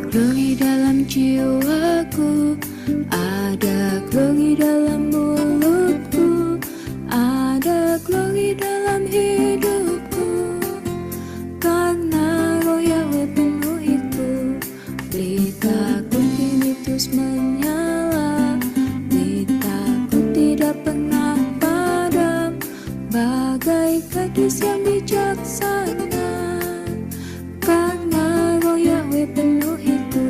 glory dalam jiwaku, ada glory dalam mulutku, ada glory dalam hidupku. Karena Roh Yahweh penuhiku, pelitaku kini terus menyala, pelitaku tidak pernah padam, bagai gadis yang bijaksana. Karena Roh Yahweh penuhiku,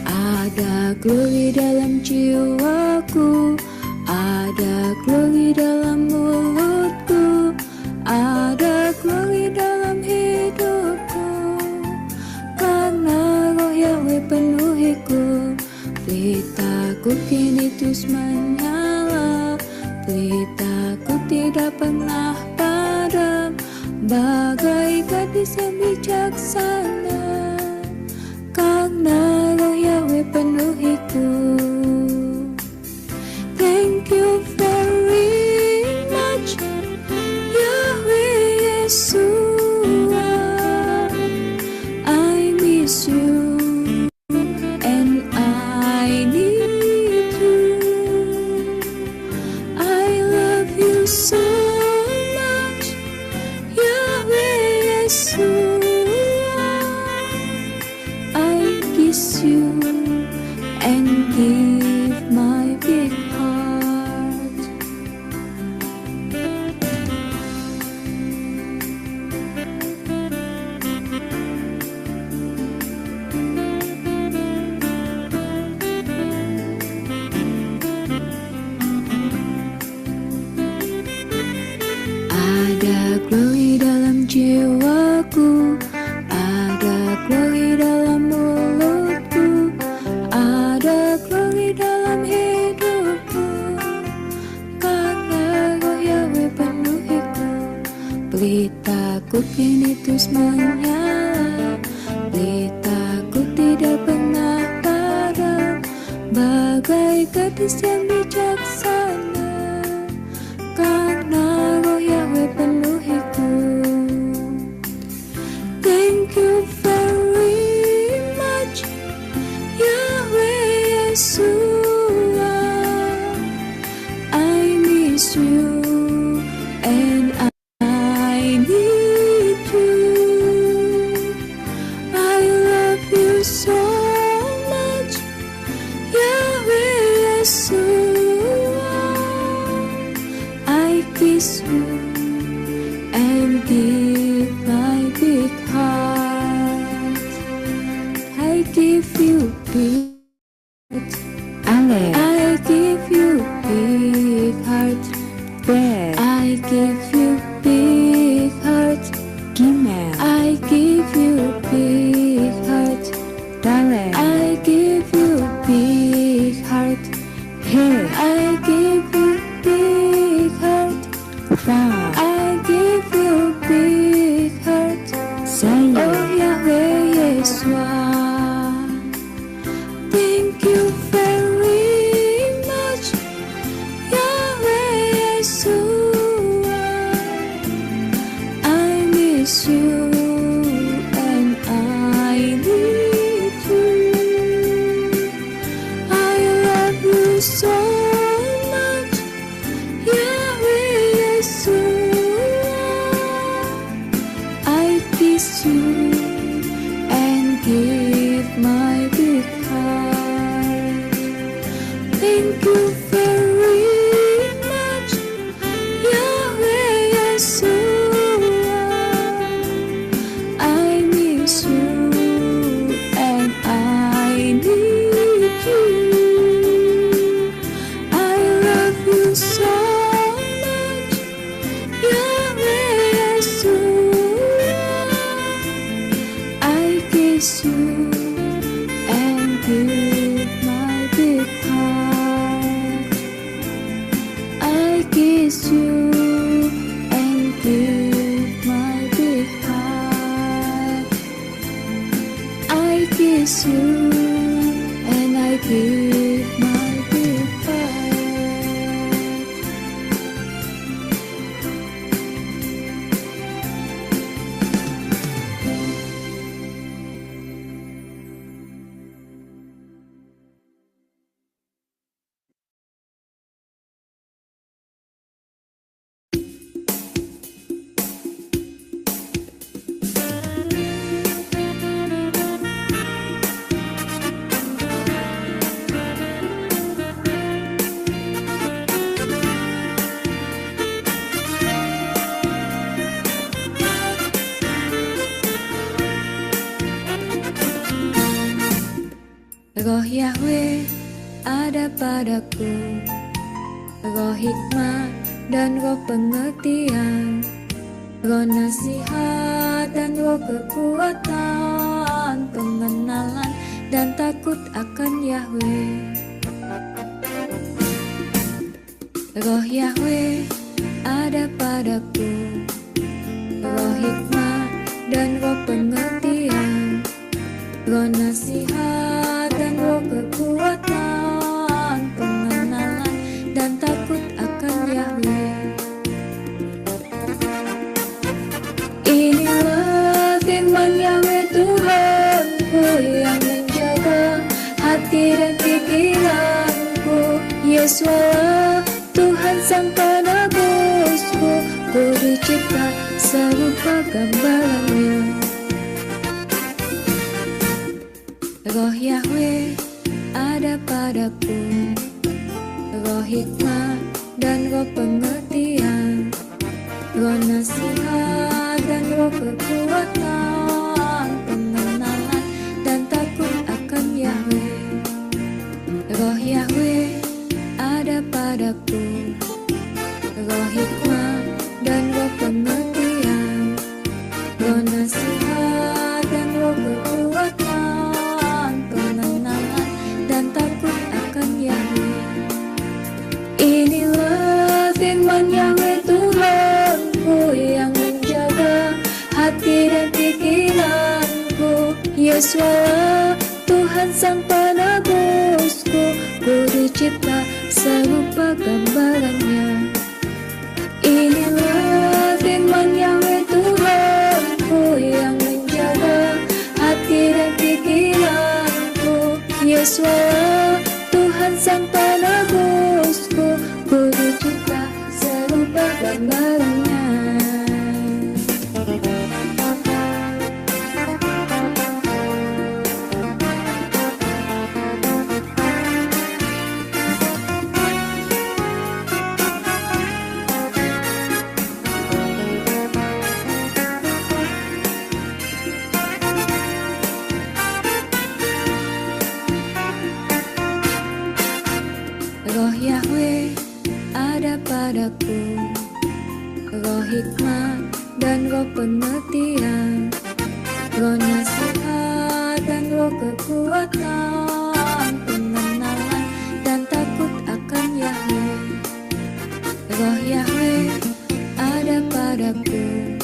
ada glory dalam jiwaku, ada glory dalam mulutku, ada glory dalam hidupku. Karena Roh Yahweh penuhiku, pelitaku kini terus menyala, pelitaku tidak pernah padam, bagai gadis yang bijaksana. Karena Roh Yahweh penuhiku. Thank you very much, Yahweh Yeshua. I miss you and I need you. I love you so much, Yahweh Yeshua. I kiss you and give my big heart. Ada glory dalam jiwaku, ada glory dalam mulutku, ada glory dalam hidupku. Karena Roh Yahweh penuhiku, pelitaku kini terus menyala, pelitaku tidak pernah padam, bagai gadis yang bijaksana. Karena Roh Yahweh penuhiku. Thank you very much, Yahweh Yeshua. I miss you and I need you. I love you so much, Yahweh Yeshua. I kiss you and give my big heart. I give you big Ale, I give you big heart. Bet, I give you big heart. Gimel, I give you big heart. Dale, I give you big heart. He, I give you big heart. Fa, I give you big heart. Saya, Oh Yahweh Yeshua. Thank you very much, Yahweh Yeshua. I miss you and I need you. I love you so much, Yahweh Yeshua. I kiss you and give my big heart. Thank you very much, Yahweh Yeshua. I miss you and I need you. I love you so much, Yahweh Yeshua. I kiss you and give my big heart. I kiss you and give my big heart. I kiss you and I give my big heart. padaku roh hikmat dan roh pengertian, roh nasihat dan roh kekuatan, pengenalan dan takut akan Yahweh. Roh Yahweh ada padaku, roh hikmat dan roh pengertian, roh nasihat dan roh kekuatan, pengenalan dan takut akan Yahweh. Inilah firman Yahweh Tuhanku yang menjaga hati dan pikiranku. Yesus Allah Tuhan Sang Penebusku, ku dicipta serupa gambarannya. Roh Yahweh ada padaku, roh hikmat dan roh pengertian, roh nasihat dan roh kekuatan, pengenalan dan takut akan Yahweh. Roh Yahweh ada padaku, roh hikmat dan roh pengertian, roh nasihat dan roh kekuatan, pengenalan dan takut akan Yahweh. Inilah firman Yahweh Tuhanku yang menjaga hati dan pikiranku. Yesus Allah Tuhan Sang Penebusku, ku dicipta serupa gambarannya. Inilah firman Yahweh Tuhanku yang menjaga hati dan pikiranku. Yesus Allah Tuhan Sang Penebusku, ku dicipta serupa gambarannya. Roh Yahweh ada padaku, roh hikmat dan roh pengertian, roh nasihat dan roh kekuatan, pengenalan dan takut akan Yahweh. Roh Yahweh ada padaku,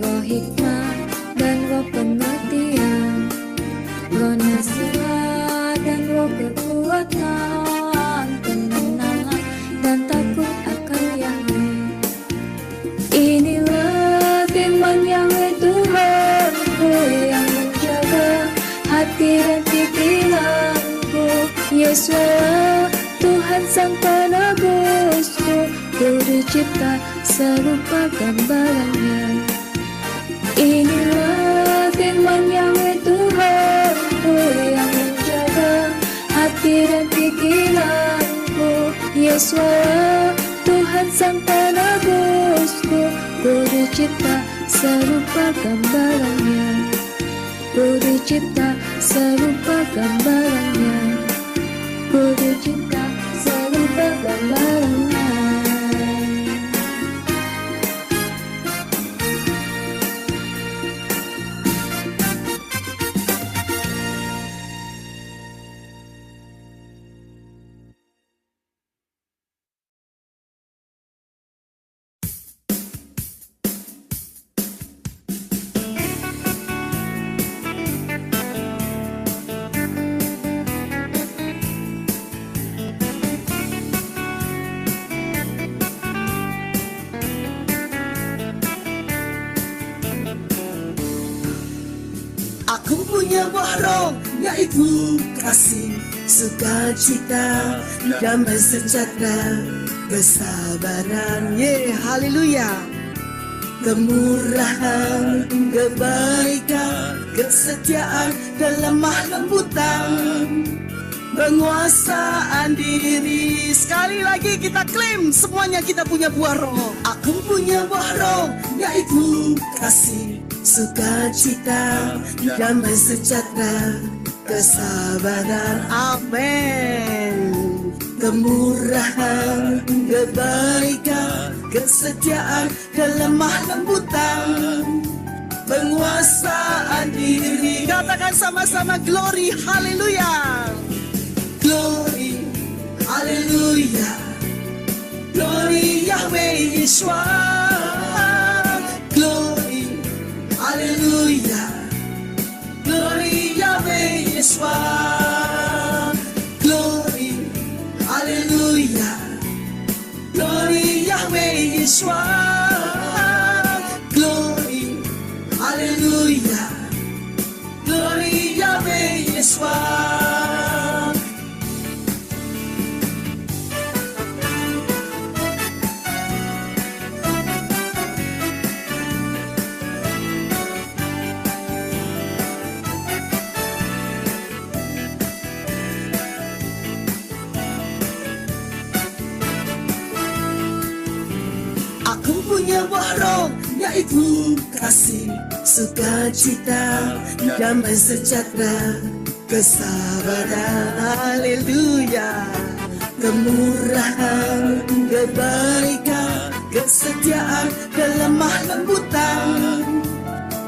roh hikmat dan roh pengertian, roh nasihat dan roh kekuatan, pengenalan dan takut akan Yahweh. Inilah firman Yahweh Tuhanku yang menjaga hati dan pikiranku. Yesus Allah Tuhan Sang Penebusku, ku dicipta serupa gambarannya. Inilah firman Yahweh Tuhanku yang menjaga hati dan pikiranku. Yesus Allah Tuhan Sang Penebusku, ku dicipta serupa gambarannya. Ku dicipta serupa gambarannya. Ku dicipta serupa gambarannya. Aku punya buah roh, yaitu kasih, sukacita, damai sejahtera, kesabaran, haleluya, kemurahan, kebaikan, kesetiaan, kelemah lembutan, penguasaan diri. Sekali lagi kita klaim, semuanya kita punya buah roh. Aku punya buah roh, yaitu kasih, sukacita, damai sejahtera, kesabaran. Amin. kemurahan, kebaikan, kesetiaan, kelemah lembutan, penguasaan diri. Katakan sama-sama glory, haleluya. Glory, haleluya. Glory Yahweh Yeshua. Glory, haleluya. Glory Yahweh Yeshua. Glory, haleluya. Glory Yahweh Yeshua. Glory, haleluya. Glory Yahweh Yeshua. Aku punya buah roh, yaitu kasih, sukacita, damai sejahtera, kesabaran, haleluya. Kemurahan, kebaikan, kesetiaan, kelemah lembutan,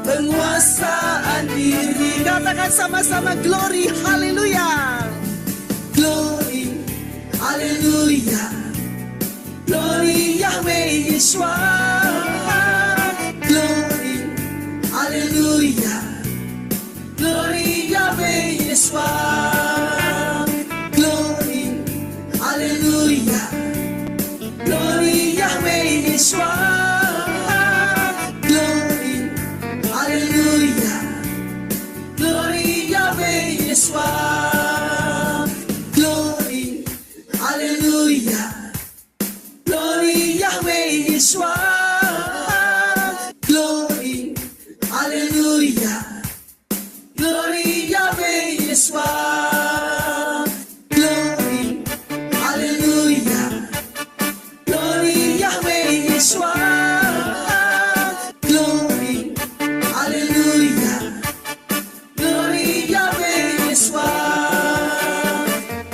penguasaan diri. Katakan sama-sama glory, haleluya. Glory, haleluya. Glory Yahweh Yeshua. Glory, haleluya. Glory Yahweh Yeshua. Glory, haleluya. Glory Yahweh Yeshua. Glory, haleluya. Glory Yahweh Yeshua. Glory, haleluya. Glory Yahweh Yeshua. Glory, haleluya. Glory Yahweh Yeshua. Glory, haleluya. Glory Yahweh Yeshua. Glory, haleluya. Glory Yahweh Yeshua.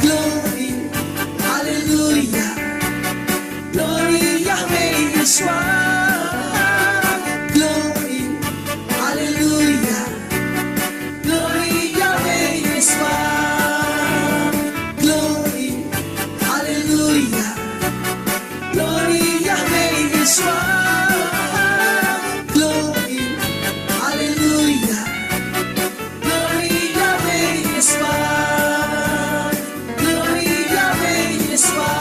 Glory, haleluya. Glory Yahweh Yeshua. Glory, haleluya. Glory Yahweh Yeshua. Glory, haleluya. Glory Yahweh Yeshua. Glory, haleluya. Glory Yahweh Yeshua. Glory Yahweh Yeshua.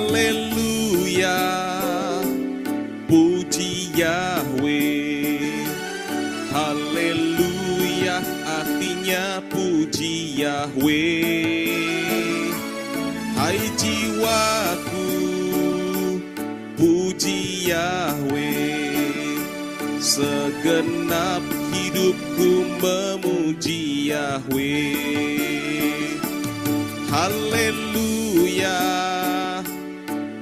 Haleluya, puji Yahweh. Haleluya, artinya puji Yahweh. Hai jiwaku, puji Yahweh. Segenap hidupku memuji Yahweh. Haleluya,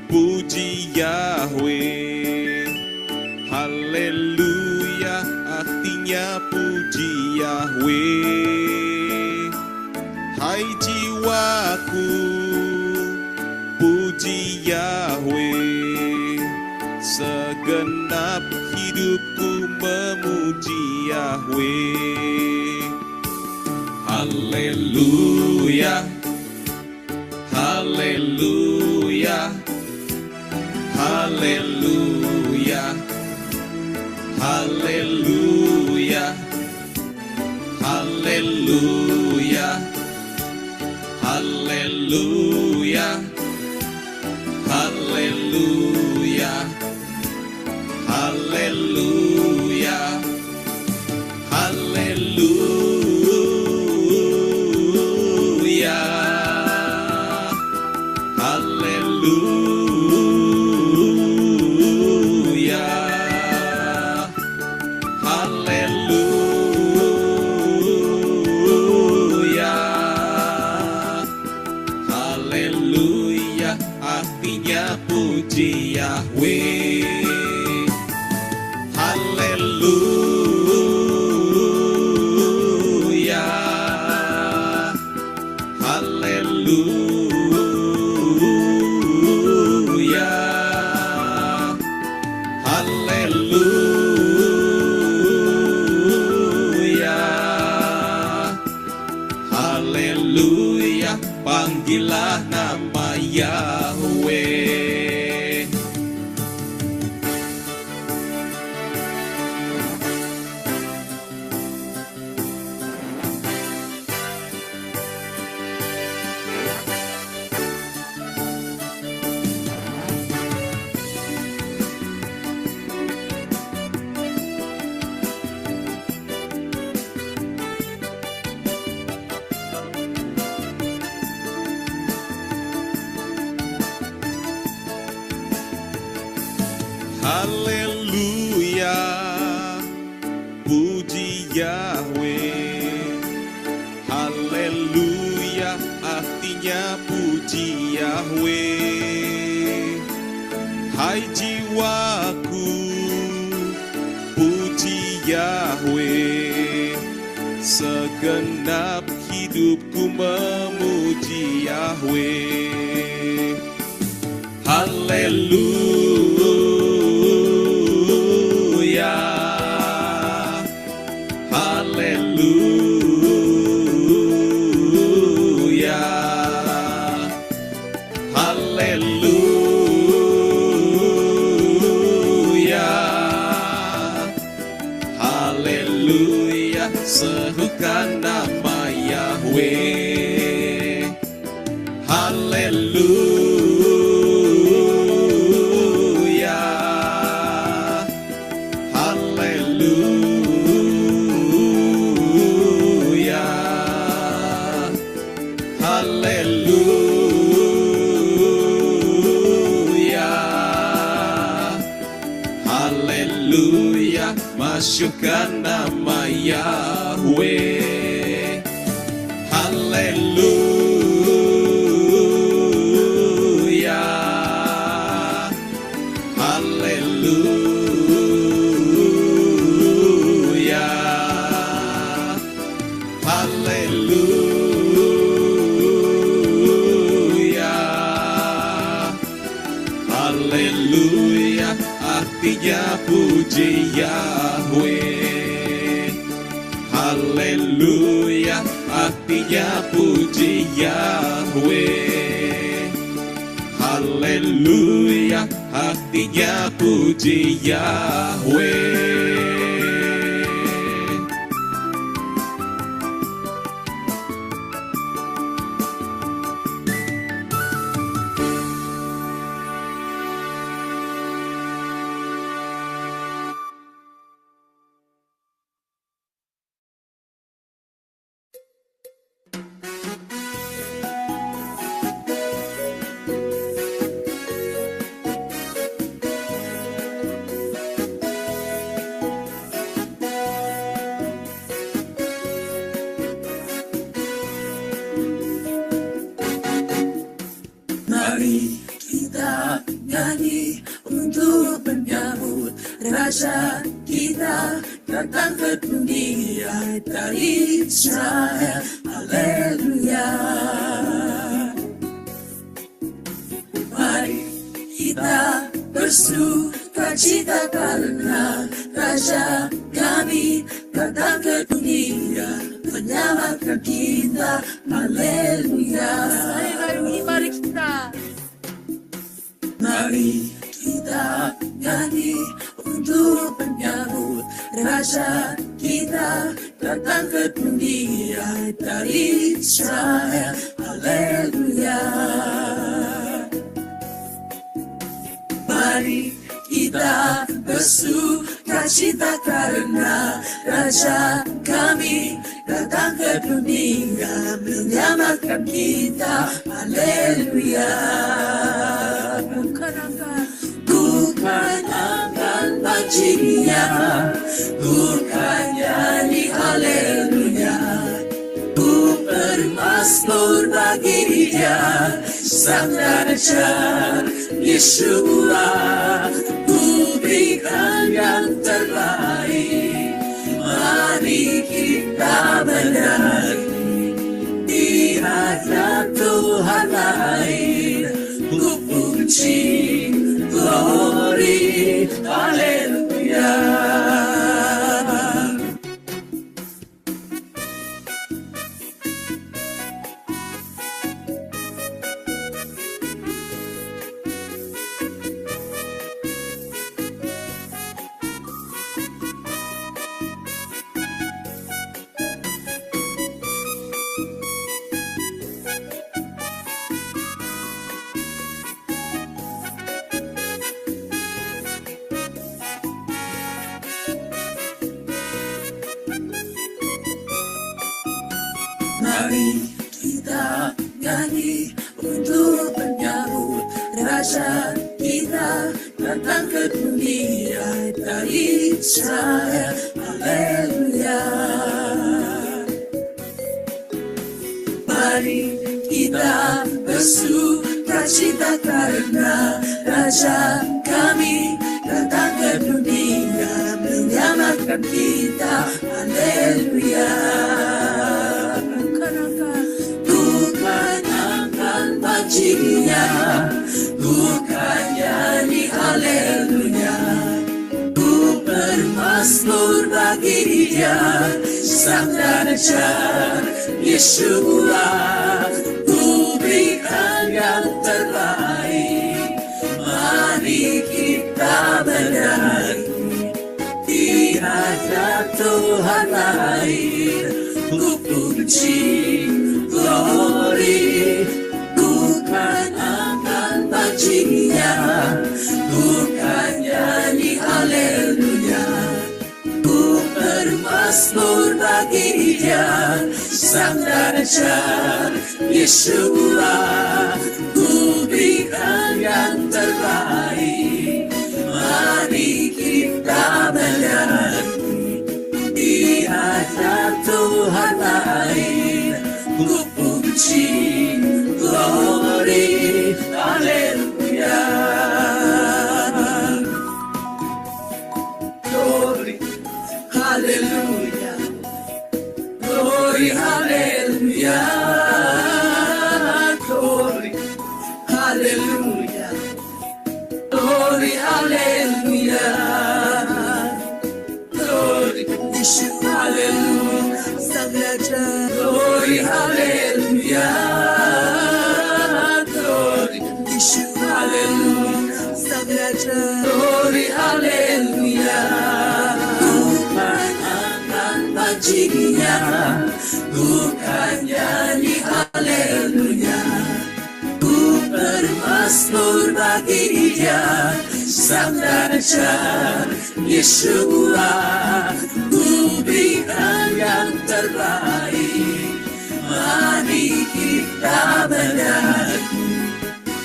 puji Yahweh. Haleluya, artinya puji Yahweh. Hai jiwaku, puji Yahweh. Segenap hidupku memuji Yahweh. Haleluya, haleluya, haleluya, haleluya, haleluya, haleluya, haleluya, haleluya, haleluya, haleluya, haleluya, artinya puji Yahweh. Haleluya, haleluya, haleluya, haleluya, panggillah nama Yahweh. Haleluya, puji Yahweh. Haleluya, artinya puji Yahweh. Hai jiwaku, puji Yahweh. Segenap hidupku memuji Yahweh. Haleluya, haleluya, haleluya, haleluya, serukan nama Yahweh. Haleluya, haleluya, haleluya, haleluya, masukkan nama Yahweh. Haleluya, haleluya, haleluya, haleluya, artinya puji Yahweh. Haleluya, artinya puji Yahweh. Haleluya, artinya puji Yahweh. Mari kita nyanyi untuk menyambut Raja kita datang ke dunia dari Israel. Haleluya. Mari kita bersukacita karena Raja kami datang ke dunia menyelamatkan kita. Haleluya. Mari kita. Mari kita nyanyi untuk menyambut Raja kita datang ke dunia dari Israel. Haleluya. Mari kita bersukacita karena Raja kami datang ke dunia menyelamatkan kita. Haleluya. Bukan akan bajinya, bukan nyanyi haleluya. Ku bermasmur bagi Dia, Sang Raja Yeshua. Ku berikan yang terbaik. Mari kita menari di hadirat Tuhan lain. Ku puji, glory, haleluya. Mari kita nyanyi untuk menyambut Raja kita datang ke dunia dari Israel. Haleluya. Mari kita bersukacita karena Raja kami datang ke dunia menyelamatkan kita. Haleluya. Bukan akan bajinya, bukan nyanyi haleluya. Ku bermasmur bagi Dia, Sang Raja Yeshua. Ku berikan yang terbaik. Mari kita menari di hadirat Tuhan lain. Ku puji, glory, bukan akan bajinya, bukan nyanyi haleluya. Ku bermasmur bagi Dia, Sang Raja Yeshua. Ku berikan yang terbaik. Mari kita menari di hadirat Tuhan lain. Ku puji, glory, haleluya. Glory, haleluya. Glory, haleluya. Glory, haleluya. Glory, haleluya. Glory, Yeshua, haleluya. Sang Raja, glory, haleluya. Glory, Yeshua, haleluya. Sang Raja, glory, haleluya. Bukan akan bajinya, bukan nyanyi haleluya. Ku bermasmur bagi Dia, Sang Raja Yeshua. Ku berikan yang terbaik. Mari kita menari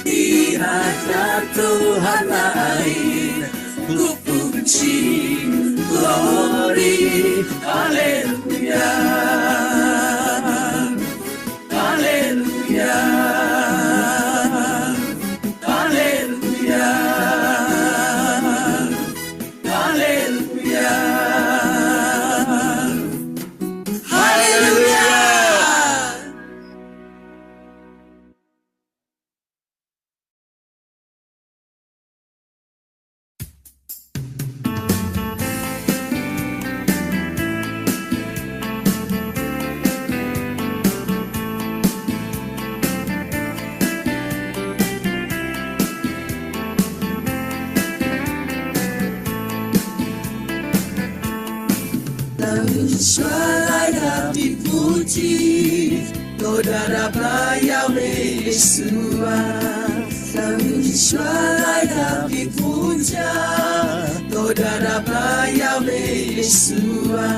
di hadirat Tuhan lain. Ku puji, glory, haleluya. Haleluya. Haleluya. Haleluya. Haleluya. Shalai dipuji, Saudara Yahweh Yeshua. Shalai layak dipuja, saudara Yahweh Yesua.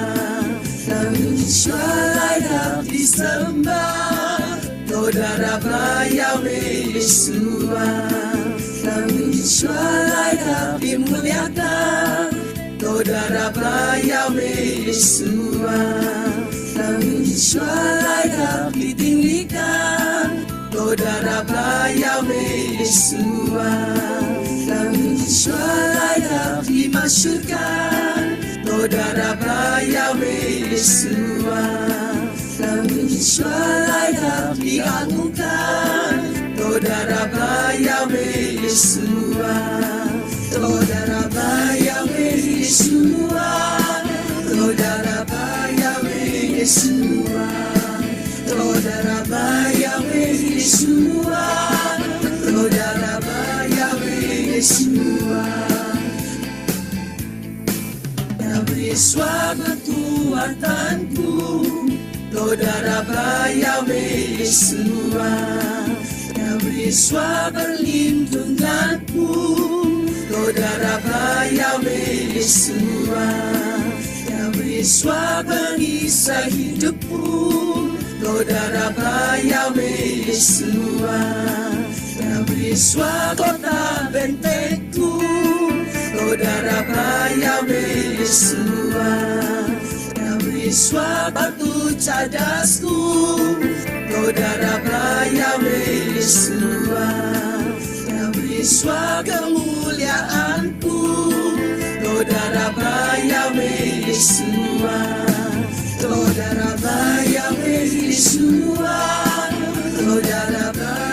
Yeshua layak disembah, saudara Yahweh Yesua. Yeshua layak dimuliakan, saudara Yahweh Yesua. Yeshua layak ditinggikan, saudara Yahweh Yesua. Yeshua layak dimasyurkan, saudara Yahweh Yesua. Yeshua layak diagungkan, saudara Yahweh Yesua. Saudara Yahweh Yesua, saudara Yahweh Yesua, saudara Yahweh Yesua, saudara Yahweh Yesua. Yahweh suara kekuatanku, saudara Yahweh Yesua. Yahweh suara perlindunganku, saudara Yahweh Yesua. Yahweh suara perisai hidupku, saudara Yahweh Yesua. Yahweh suara kota bentengku, saudara Yahweh Yesua. Yahweh suara batu cadasku, saudara Yahweh Yesua. Yahweh suara kemuliaanku, saudara Yahweh Yesua. Saudara Yahweh Yesua, saudara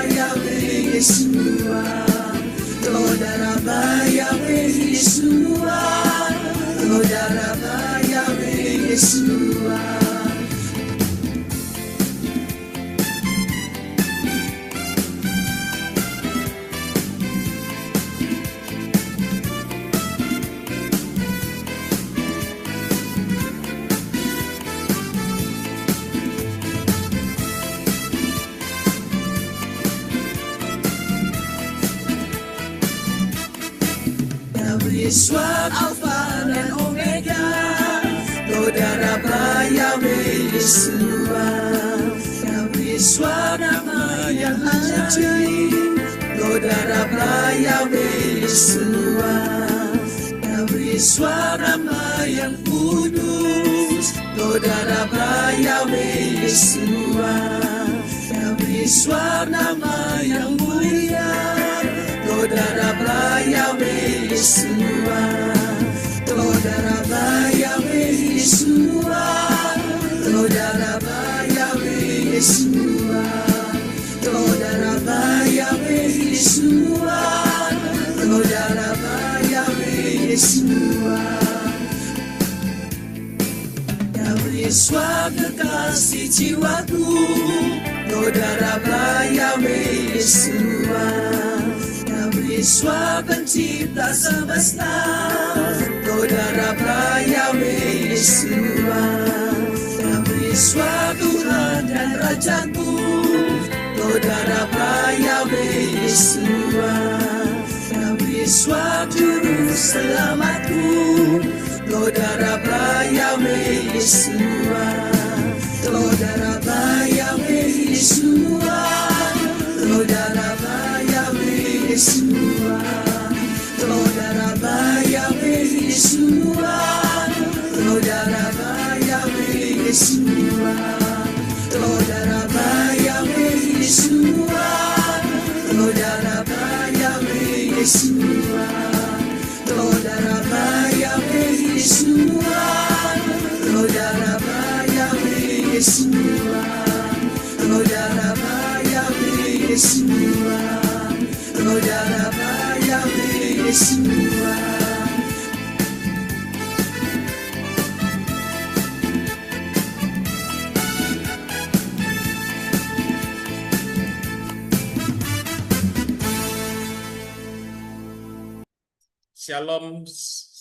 Yahweh Yesua. Saudara Yahweh Yesua, saudara Yahweh Yesua. Yeshua Alfa dan Omega, saudara Yahweh Yesua. Yeshua nama yang ajaib, saudara Yahweh Yesua. Yeshua nama yang kudus, saudara Yahweh Yesua. Yeshua nama yang mulia, saudara Yahweh Yesua. Saudara Yahweh Yesua, saudara Yahweh Yesua. Saudara Yahweh Yesua, saudara Yahweh Yesua. Yahweh Yesua kekasih jiwaku, saudara Yahweh Yesua. Yeshua pencipta semesta, saudara Yahweh Yesua. Yeshua Tuhan dan Rajaku, saudara Yahweh Yesua. Yeshua Juru Selamatku, saudara Yahweh Yesua. Saudara Yahweh Yesua, saudara Yahweh Yesua. Saudara Yahweh Yesua, saudara Yahweh Yesua. Saudara Yahweh Yesua, saudara Yahweh Yesua. Saudara Yahweh Yesua, saudara Yahweh Yesua. Saudara Yahweh Yesua, saudara Yahweh Yesua. Shalom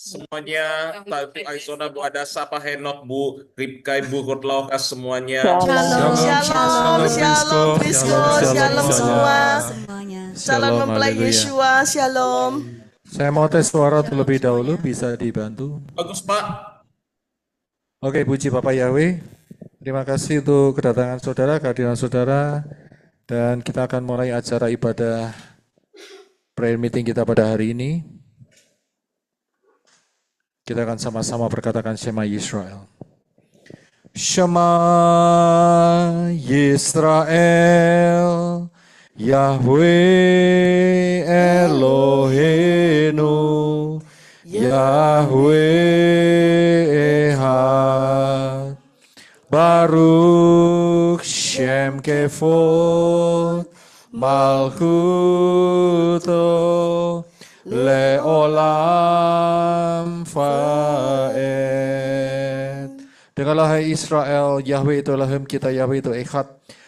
semuanya. Tapi Aizona, Bu Adasa, Pak Henok, Bu Ripka, Bu Kutlokas semuanya. Shalom, Prisco, shalom semua. Semuanya. Shalom mempelai Yeshua, shalom. Saya mau tes suara terlebih dahulu, bisa dibantu? Bagus, Pak. Oke, puji Bapak Yahweh. Terima kasih untuk kedatangan saudara, kehadiran saudara. Dan kita akan mulai acara ibadah prayer meeting kita pada hari ini. Kita akan sama-sama berkatakan Shema Yisrael. Shema Yisrael, Yahweh Eloheinu, Yahweh Echad, Baruch Shem Kevod, Malchuto, Leolam Faed. Dengarlah hai Israel, Yahweh itu Elohim kita, Yahweh itu Echad.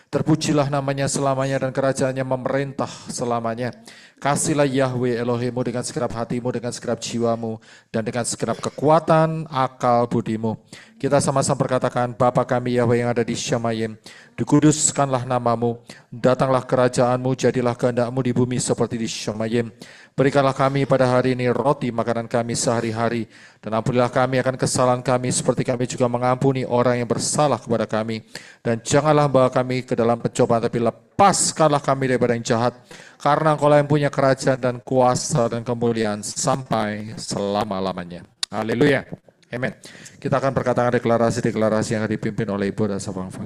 Terpujilah namanya selamanya dan kerajaannya memerintah selamanya. Kasihlah Yahweh Elohimmu dengan segenap hatimu, dengan segenap jiwamu, dan dengan segenap kekuatan akal budimu. Kita sama-sama berkatakan, Bapa kami Yahweh yang ada di Syamayim, dikuduskanlah namamu, datanglah kerajaanmu, jadilah kehendakmu di bumi seperti di Syamayim. Berikanlah kami pada hari ini roti makanan kami sehari-hari, dan ampunilah kami akan kesalahan kami seperti kami juga mengampuni orang yang bersalah kepada kami. Dan janganlah bawa kami ke dalam pencobaan, tapi lepaskanlah kami daripada yang jahat. Karena Engkau yang punya kerajaan dan kuasa dan kemuliaan sampai selama-lamanya. Haleluya. Amen. Kita akan berkatakan deklarasi-deklarasi yang akan dipimpin oleh Ibu Dasa Bangfa.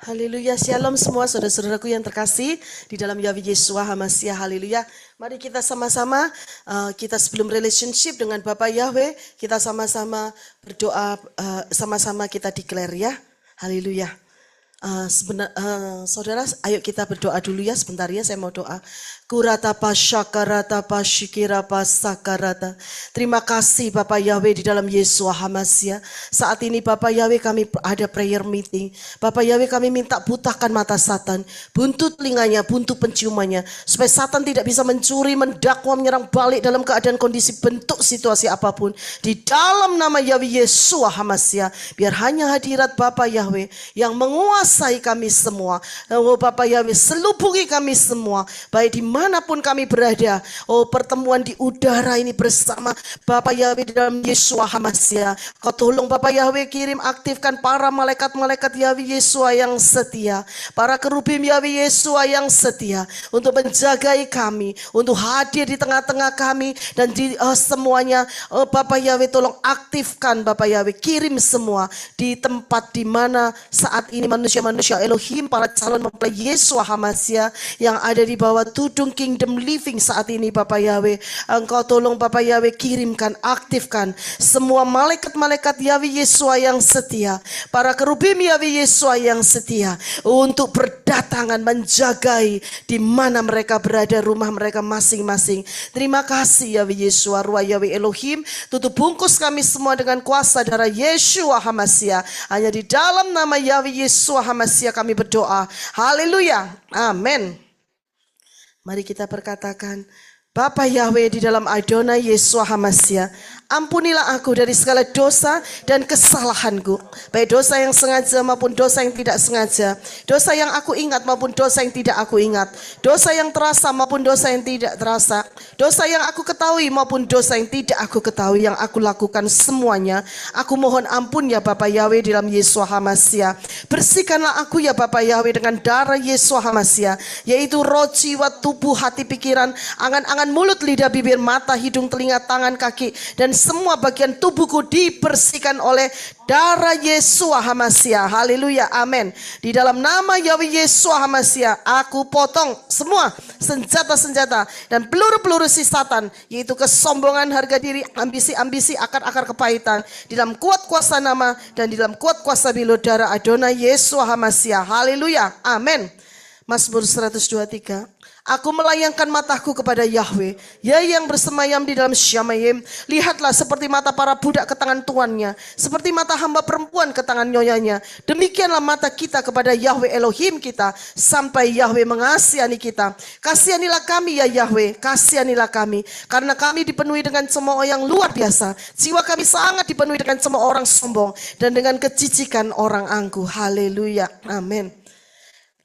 Haleluya, shalom semua saudara-saudaraku yang terkasih di dalam Yahweh Yeshua HaMashiach. Haleluya. Mari kita sama-sama, kita sebelum relationship dengan Bapak Yahweh, kita sama-sama berdoa, sama-sama kita declare ya. Haleluya. Saudara, ayo kita berdoa dulu ya sebentar ya, saya mau doa. Kurata pasyakarata pasyikirapa sakarata. Terima kasih Bapak Yahweh di dalam Yeshua HaMashiach. Saat ini Bapak Yahweh kami ada prayer meeting. Bapak Yahweh kami minta butakan mata Satan, buntu telinganya, buntu penciumannya, supaya Satan tidak bisa mencuri, mendakwa, menyerang balik dalam keadaan kondisi bentuk situasi apapun. Di dalam nama Yahweh Yeshua HaMashiach, biar hanya hadirat Bapak Yahweh yang menguasai kami semua. Oh Bapak Yahweh, selubungi kami semua, baik di manapun kami berada. Oh, pertemuan di udara ini bersama Bapak Yahweh di dalam Yeshua HaMashiach. Kau tolong Bapak Yahweh, kirim aktifkan para malaikat-malaikat Yahweh Yeshua yang setia, para kerubim Yahweh Yeshua yang setia untuk menjagai kami, untuk hadir di tengah-tengah kami dan di semuanya. Oh Bapak Yahweh, tolong aktifkan Bapak Yahweh, kirim semua di tempat di mana saat ini manusia-manusia Elohim, para calon mempelai Yeshua HaMashiach yang ada di bawah tudung Kingdom Living saat ini Bapak Yahweh. Engkau tolong Bapak Yahweh, kirimkan, aktifkan semua malaikat-malaikat Yahweh Yeshua yang setia, para kerubim Yahweh Yeshua yang setia untuk berdatangan menjagai di mana mereka berada, rumah mereka masing-masing. Terima kasih Yahweh Yeshua, Ruah Yahweh Elohim, tutup bungkus kami semua dengan kuasa darah Yeshua HaMashiach. Hanya di dalam nama Yahweh Yeshua HaMashiach kami berdoa. Haleluya. Amin. Mari kita berkatakan, Bapa Yahweh di dalam Adonai Yeshua HaMashiach, ampunilah aku dari segala dosa dan kesalahanku, baik dosa yang sengaja maupun dosa yang tidak sengaja, dosa yang aku ingat maupun dosa yang tidak aku ingat, dosa yang terasa maupun dosa yang tidak terasa, dosa yang aku ketahui maupun dosa yang tidak aku ketahui, yang aku lakukan semuanya. Aku mohon ampun ya Bapa Yahweh di dalam Yeshua HaMashiach. Bersihkanlah aku ya Bapa Yahweh dengan darah Yeshua HaMashiach, yaitu roh, jiwa, tubuh, hati, pikiran, angan-angan, mulut, lidah, bibir, mata, hidung, telinga, tangan, kaki, dan semua bagian tubuhku dibersihkan oleh darah Yeshua HaMashiach. Haleluya, amin. Di dalam nama Yahweh Yeshua HaMashiach, aku potong semua senjata-senjata dan peluru-peluru si Satan, yaitu kesombongan, harga diri, ambisi-ambisi, akar-akar kepahitan, di dalam kuat kuasa nama dan di dalam kuat kuasa bilo darah Adonai Yeshua HaMashiach. Haleluya, amin. Mazmur 123. Aku melayangkan mataku kepada Yahweh, ya yang bersemayam di dalam Syamayim. Lihatlah seperti mata para budak ke tangan tuannya, seperti mata hamba perempuan ke tangan nyonyanya. Demikianlah mata kita kepada Yahweh Elohim kita, sampai Yahweh mengasihani kita. Kasihanilah kami ya Yahweh, kasihanilah kami, karena kami dipenuhi dengan cemooh yang luar biasa. Jiwa kami sangat dipenuhi dengan cemooh orang sombong dan dengan kejijikan orang angkuh. Haleluya, amin.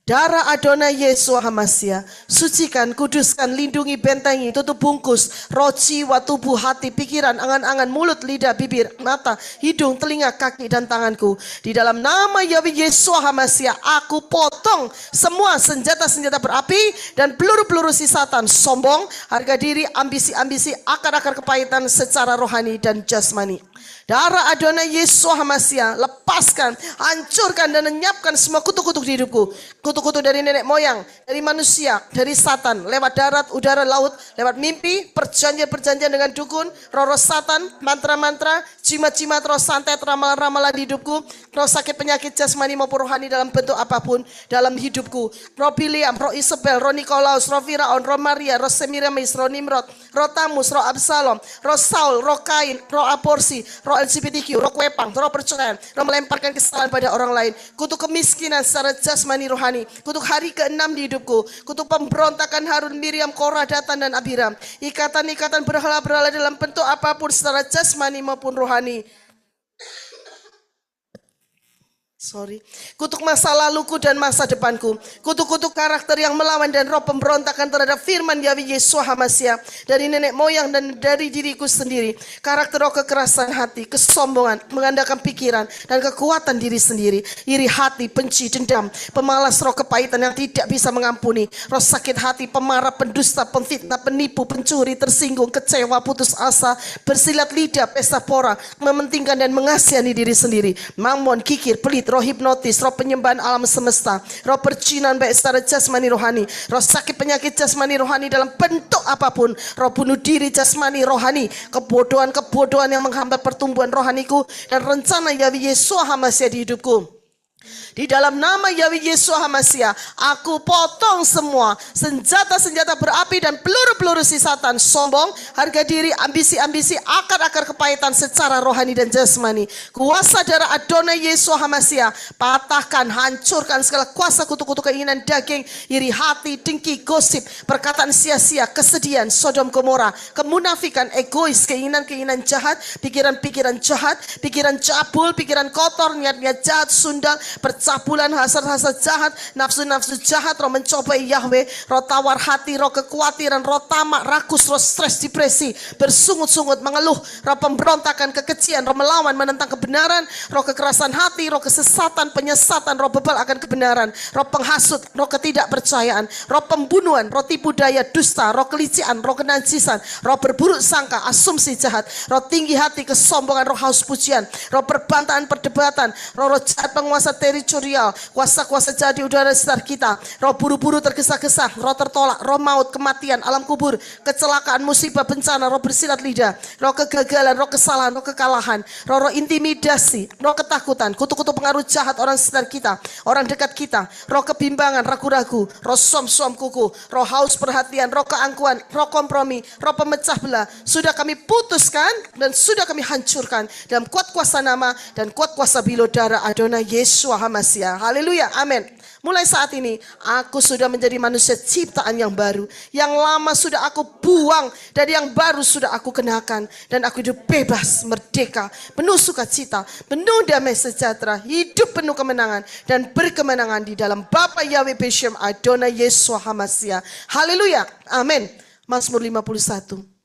Darah Adonai Yesus Hamasia, sucikan, kuduskan, lindungi, bentengi, tutup bungkus, roh, jiwa, tubuh, hati, pikiran, angan-angan, mulut, lidah, bibir, mata, hidung, telinga, kaki, dan tanganku. Di dalam nama Yahweh Yesus Hamasia, aku potong semua senjata-senjata berapi dan peluru-peluru si Satan, sombong, harga diri, ambisi-ambisi, akar-akar kepahitan secara rohani dan jasmani. Darah Adonai Yesus Hamasia, lepaskan, hancurkan dan lenyapkan semua kutuk-kutuk di hidupku. Kutuk-kutuk dari nenek moyang, dari manusia, dari Satan, lewat darat, udara, laut, lewat mimpi, perjanjian-perjanjian dengan dukun, roh-roh Satan, mantra-mantra, jimat-jimat, roh santet, ramalan-ramalan di hidupku, roh sakit penyakit jasmani maupun rohani dalam bentuk apapun dalam hidupku. Roh Biliam, roh Isabel, roh Nikolaus, roh Firaun, roh Maria, roh Semiramis, roh Nimrod, roh Tamus, roh Absalom, roh Saul, roh Kain, roh Aborsi, roh LGBTQ, roh Kwepang, roh perceraian, roh melemparkan kesalahan pada orang lain, kutuk kemiskinan secara jasmani rohani, kutuk hari ke-6 di hidupku, kutuk pemberontakan Harun, Miriam, Korah, Datan, dan Abiram, ikatan-ikatan berhala-berhala dalam bentuk apapun secara jasmani maupun rohani. Kutuk masa laluku dan masa depanku, kutuk-kutuk karakter yang melawan dan roh pemberontakan terhadap firman Yahweh Yesus Hamasia dari nenek moyang dan dari diriku sendiri. Karakter roh kekerasan hati, kesombongan, mengandalkan pikiran dan kekuatan diri sendiri, iri hati, benci, dendam, pemalas, roh kepahitan yang tidak bisa mengampuni, roh sakit hati, pemarah, pendusta, pemfitnah, penipu, pencuri, tersinggung, kecewa, putus asa, bersilat lidah, pesta pora, mementingkan dan mengasihani diri sendiri, mamon, kikir, pelit, roh hipnotis, roh penyembahan alam semesta, roh percinan baik secara jasmani rohani, roh sakit penyakit jasmani rohani dalam bentuk apapun, roh bunuh diri jasmani rohani, kebodohan-kebodohan yang menghambat pertumbuhan rohaniku dan rencana Yahweh Yesus Hamasia di hidupku. Di dalam nama Yahweh Yesus Hamasia, aku potong semua senjata-senjata berapi dan peluru-peluru si Satan, sombong, harga diri, ambisi-ambisi, akar-akar kepahitan secara rohani dan jasmani. Kuasa darah Adonai Yesus Hamasia, patahkan, hancurkan segala kuasa kutuk-kutuk keinginan daging, iri hati, dengki, gosip, perkataan sia-sia, kesedihan, Sodom Gomora, kemunafikan, egois, keinginan-keinginan jahat, pikiran-pikiran jahat, pikiran cabul, pikiran kotor, niat-niat jahat, sundal, percabulan, hasad-hasad jahat, nafsu-nafsu jahat, roh mencobai Yahweh, roh tawar hati, roh kekhawatiran, roh tamak, rakus, roh stres, depresi, bersungut-sungut, mengeluh, roh pemberontakan, kekejian, roh melawan, menentang kebenaran, roh kekerasan hati, roh kesesatan, penyesatan, roh bebal akan kebenaran, roh penghasut, roh ketidakpercayaan, roh pembunuhan, roh tipu daya, dusta, roh kelician, roh kenajisan, roh berburuk sangka, asumsi jahat, roh tinggi hati, kesombongan, roh haus pujian, roh perbantahan, perdebatan, roh jahat penguasa teritorial, kuasa-kuasa jahat di udara sekitar kita, roh buru-buru tergesa-gesa, roh tertolak, roh maut, kematian, alam kubur, kecelakaan, musibah, bencana, roh bersilat lidah, roh kegagalan, roh kesalahan, roh kekalahan, roh intimidasi, roh ketakutan, kutuk-kutuk pengaruh jahat orang sekitar kita, orang dekat kita, roh kebimbangan, ragu-ragu, roh som-som kuku, roh haus perhatian, roh keangkuhan, roh kompromi, roh pemecah belah, sudah kami putuskan dan sudah kami hancurkan dalam kuat kuasa nama dan kuat kuasa bilo darah Adonai Yesus Hamasia. Haleluya, amin. Mulai saat ini aku sudah menjadi manusia ciptaan yang baru. Yang lama sudah aku buang dan yang baru sudah aku kenakan. Dan aku hidup bebas, merdeka, penuh sukacita, penuh damai sejahtera, hidup penuh kemenangan dan berkemenangan di dalam Bapa Yahweh Beshem Adonai Yesus Hamasia. Haleluya, amin. Mazmur 51.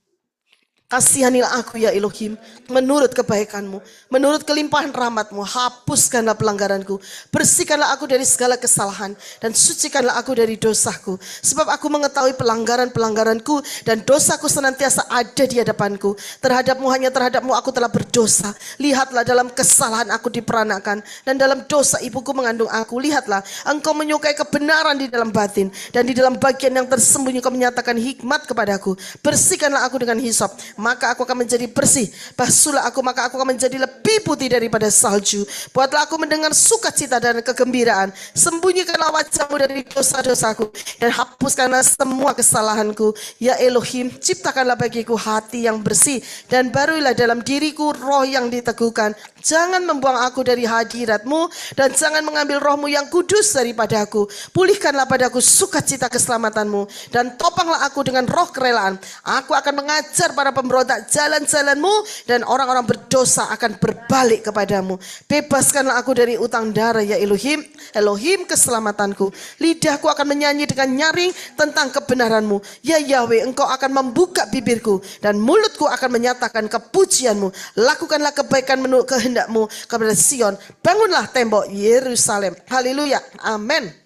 Kasihanilah aku ya Elohim, menurut kebaikanmu, menurut kelimpahan rahmatmu, hapuskanlah pelanggaranku, bersihkanlah aku dari segala kesalahan, dan sucikanlah aku dari dosaku. Sebab aku mengetahui pelanggaran-pelanggaranku, dan dosaku senantiasa ada di hadapanku. Terhadapmu, hanya terhadapmu aku telah berdosa. Lihatlah dalam kesalahan aku diperanakan, dan dalam dosa ibuku mengandung aku. Lihatlah, engkau menyukai kebenaran di dalam batin, dan di dalam bagian yang tersembunyi kau menyatakan hikmat kepadaku. Bersihkanlah aku dengan hisop, maka aku akan menjadi bersih. Basuhlah aku, maka aku akan menjadi lebih lebih putih daripada salju. Buatlah aku mendengar sukacita dan kegembiraan. Sembunyikanlah wajah-Mu dari dosa-dosaku dan hapuskanlah semua kesalahanku. Ya Elohim, ciptakanlah bagiku hati yang bersih dan barulah dalam diriku roh yang diteguhkan. Jangan membuang aku dari hadirat-Mu dan jangan mengambil roh-Mu yang kudus daripadaku. Pulihkanlah padaku sukacita keselamatan-Mu dan topanglah aku dengan roh kerelaan. Aku akan mengajar para pemberontak jalan-jalan-Mu dan orang-orang berdosa akan berbalik kepadamu. Bebaskanlah aku dari utang darah ya Elohim. Elohim keselamatanku. Lidahku akan menyanyi dengan nyaring tentang kebenaran-Mu. Ya Yahweh, Engkau akan membuka bibirku dan mulutku akan menyatakan kepujian-Mu. Lakukanlah kebaikan menurut kehendak-Mu kepada Sion. Bangunlah tembok Yerusalem. Haleluya. Amin.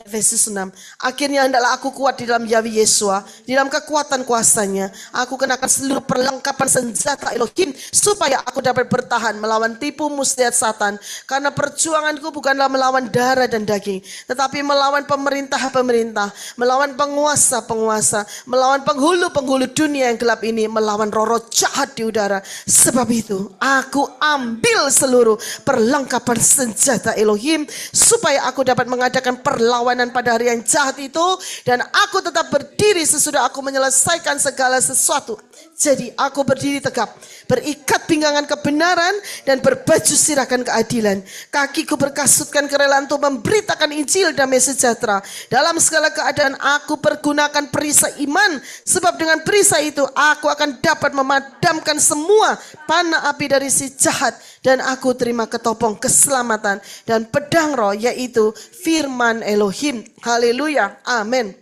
Efesus 6. Akhirnya hendaklah aku kuat di dalam Yahweh Yesua, di dalam kekuatan kuasanya. Aku kenakan seluruh perlengkapan senjata Elohim supaya aku dapat bertahan melawan tipu muslihat Satan. Karena perjuanganku bukanlah melawan darah dan daging, tetapi melawan pemerintah-pemerintah, melawan penguasa-penguasa, melawan penghulu-penghulu dunia yang gelap ini, melawan roh-roh jahat di udara. Sebab itu aku ambil seluruh perlengkapan senjata Elohim supaya aku dapat mengadakan perlawanan pada hari yang jahat itu, dan aku tetap berdiri sesudah aku menyelesaikan segala sesuatu. Jadi aku berdiri tegap, berikat pinggangan kebenaran dan berbaju sirahkan keadilan. Kakiku berkasutkan kerelaan untuk memberitakan Injil damai sejahtera. Dalam segala keadaan aku pergunakan perisai iman, sebab dengan perisai itu aku akan dapat memadamkan semua panah api dari si jahat, dan aku terima ketopong keselamatan dan pedang roh, yaitu firman Elohim. Haleluya. Amin.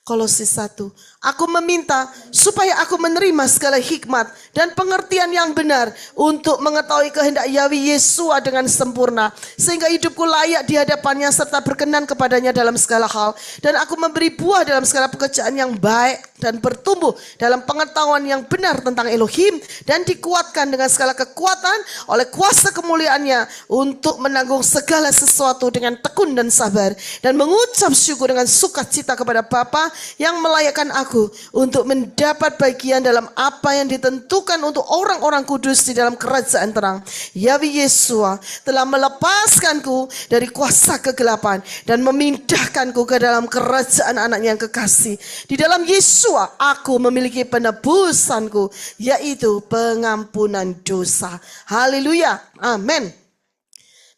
Kolose 1. Aku meminta supaya aku menerima segala hikmat dan pengertian yang benar untuk mengetahui kehendak Yahweh Yesua dengan sempurna, sehingga hidupku layak di hadapannya serta berkenan kepadanya dalam segala hal, dan aku memberi buah dalam segala pekerjaan yang baik dan bertumbuh dalam pengetahuan yang benar tentang Elohim, dan dikuatkan dengan segala kekuatan oleh kuasa kemuliaannya untuk menanggung segala sesuatu dengan tekun dan sabar, dan mengucap syukur dengan sukacita kepada Bapa yang melayakkan aku untuk mendapat bagian dalam apa yang ditentukan untuk orang-orang kudus di dalam kerajaan terang. Yahweh Yesua telah melepaskanku dari kuasa kegelapan dan memindahkanku ke dalam kerajaan anaknya yang kekasih. Di dalam Yesua aku memiliki penebusanku, yaitu pengampunan dosa. Haleluya. Amin.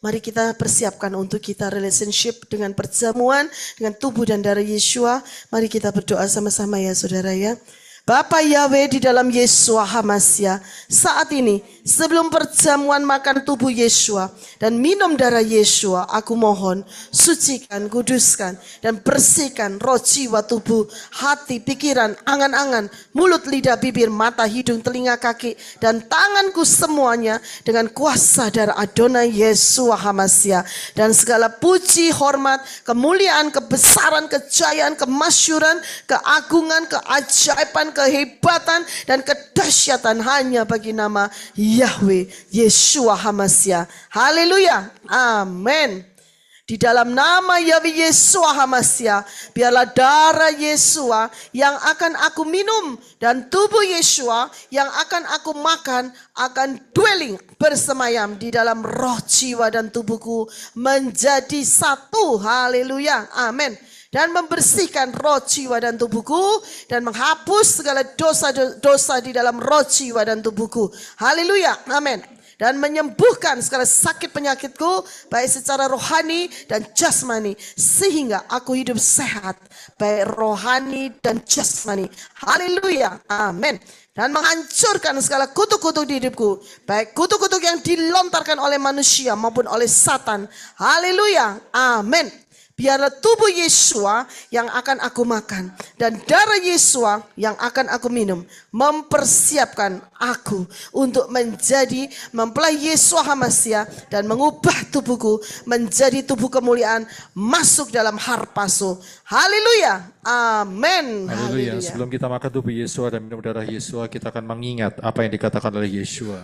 Mari kita persiapkan untuk kita relationship dengan perjamuan, dengan tubuh dan darah Yesua. Mari kita berdoa sama-sama ya saudara ya. Bapa Yahweh di dalam Yesua Hamasya, saat ini sebelum perjamuan makan tubuh Yesua dan minum darah Yesua, aku mohon sucikan, kuduskan dan bersihkan roh, jiwa, tubuh, hati, pikiran, angan-angan, mulut, lidah, bibir, mata, hidung, telinga, kaki dan tanganku semuanya dengan kuasa darah Adonai Yesua Hamasya. Dan segala puji, hormat, kemuliaan, kebesaran, kejayaan, kemasyuran, keagungan, keajaiban, kehebatan dan kedahsyatan hanya bagi nama Yahweh Yesua Hamasya. Haleluya. Amin. Di dalam nama Yahweh Yesua Hamasya, biarlah darah Yesua yang akan aku minum dan tubuh Yesua yang akan aku makan akan dwelling, bersemayam di dalam roh, jiwa dan tubuhku menjadi satu. Haleluya. Amin. Dan membersihkan roh, jiwa dan tubuhku, dan menghapus segala dosa-dosa di dalam roh, jiwa dan tubuhku. Haleluya. Amin. Dan menyembuhkan segala sakit penyakitku, baik secara rohani dan jasmani, sehingga aku hidup sehat, baik rohani dan jasmani. Haleluya. Amin. Dan menghancurkan segala kutuk-kutuk di hidupku, baik kutuk-kutuk yang dilontarkan oleh manusia maupun oleh Satan. Haleluya. Amin. Biarlah tubuh Yesua yang akan aku makan dan darah Yesua yang akan aku minum mempersiapkan aku untuk menjadi mempelai Yesua Hamasya dan mengubah tubuhku menjadi tubuh kemuliaan masuk dalam harpaso. Haleluya. Amin. Haleluya. Sebelum kita makan tubuh Yesua dan minum darah Yesua, kita akan mengingat apa yang dikatakan oleh Yesua.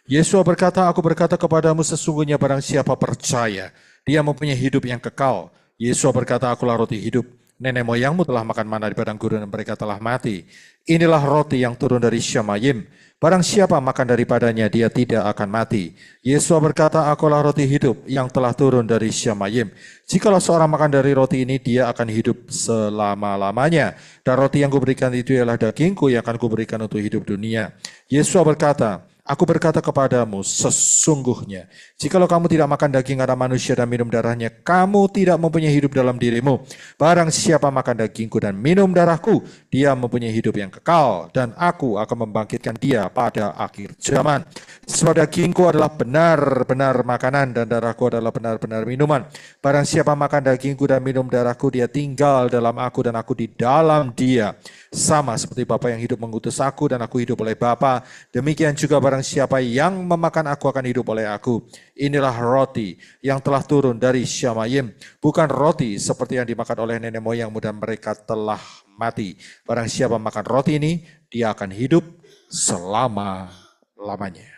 Yesua berkata, aku berkata kepadamu sesungguhnya barang siapa percaya, dia mempunyai hidup yang kekal. Yesua berkata, akulah roti hidup. Nenek moyangmu telah makan mana di padang gurun dan mereka telah mati. Inilah roti yang turun dari Syamayim. Barang siapa makan daripadanya, dia tidak akan mati. Yesus berkata, akulah roti hidup yang telah turun dari Syamayim. Jikalau seorang makan dari roti ini, dia akan hidup selama-lamanya. Dan roti yang kuberikan itu ialah dagingku yang akan kuberikan untuk hidup dunia. Yesus berkata, aku berkata kepadamu, sesungguhnya, jikalau kamu tidak makan daging anak manusia dan minum darahnya, kamu tidak mempunyai hidup dalam dirimu. Barang siapa makan dagingku dan minum darahku, dia mempunyai hidup yang kekal, dan aku akan membangkitkan dia pada akhir zaman. Sebab dagingku adalah benar-benar makanan, dan darahku adalah benar-benar minuman. Barang siapa makan dagingku dan minum darahku, dia tinggal dalam aku dan aku di dalam dia. Sama seperti Bapa yang hidup mengutus aku dan aku hidup oleh Bapa, demikian juga barang siapa yang memakan aku akan hidup oleh aku. Inilah roti yang telah turun dari Syamayim, bukan roti seperti yang dimakan oleh nenek moyangmu dan mereka telah mati. Barang siapa makan roti ini, dia akan hidup selama-lamanya.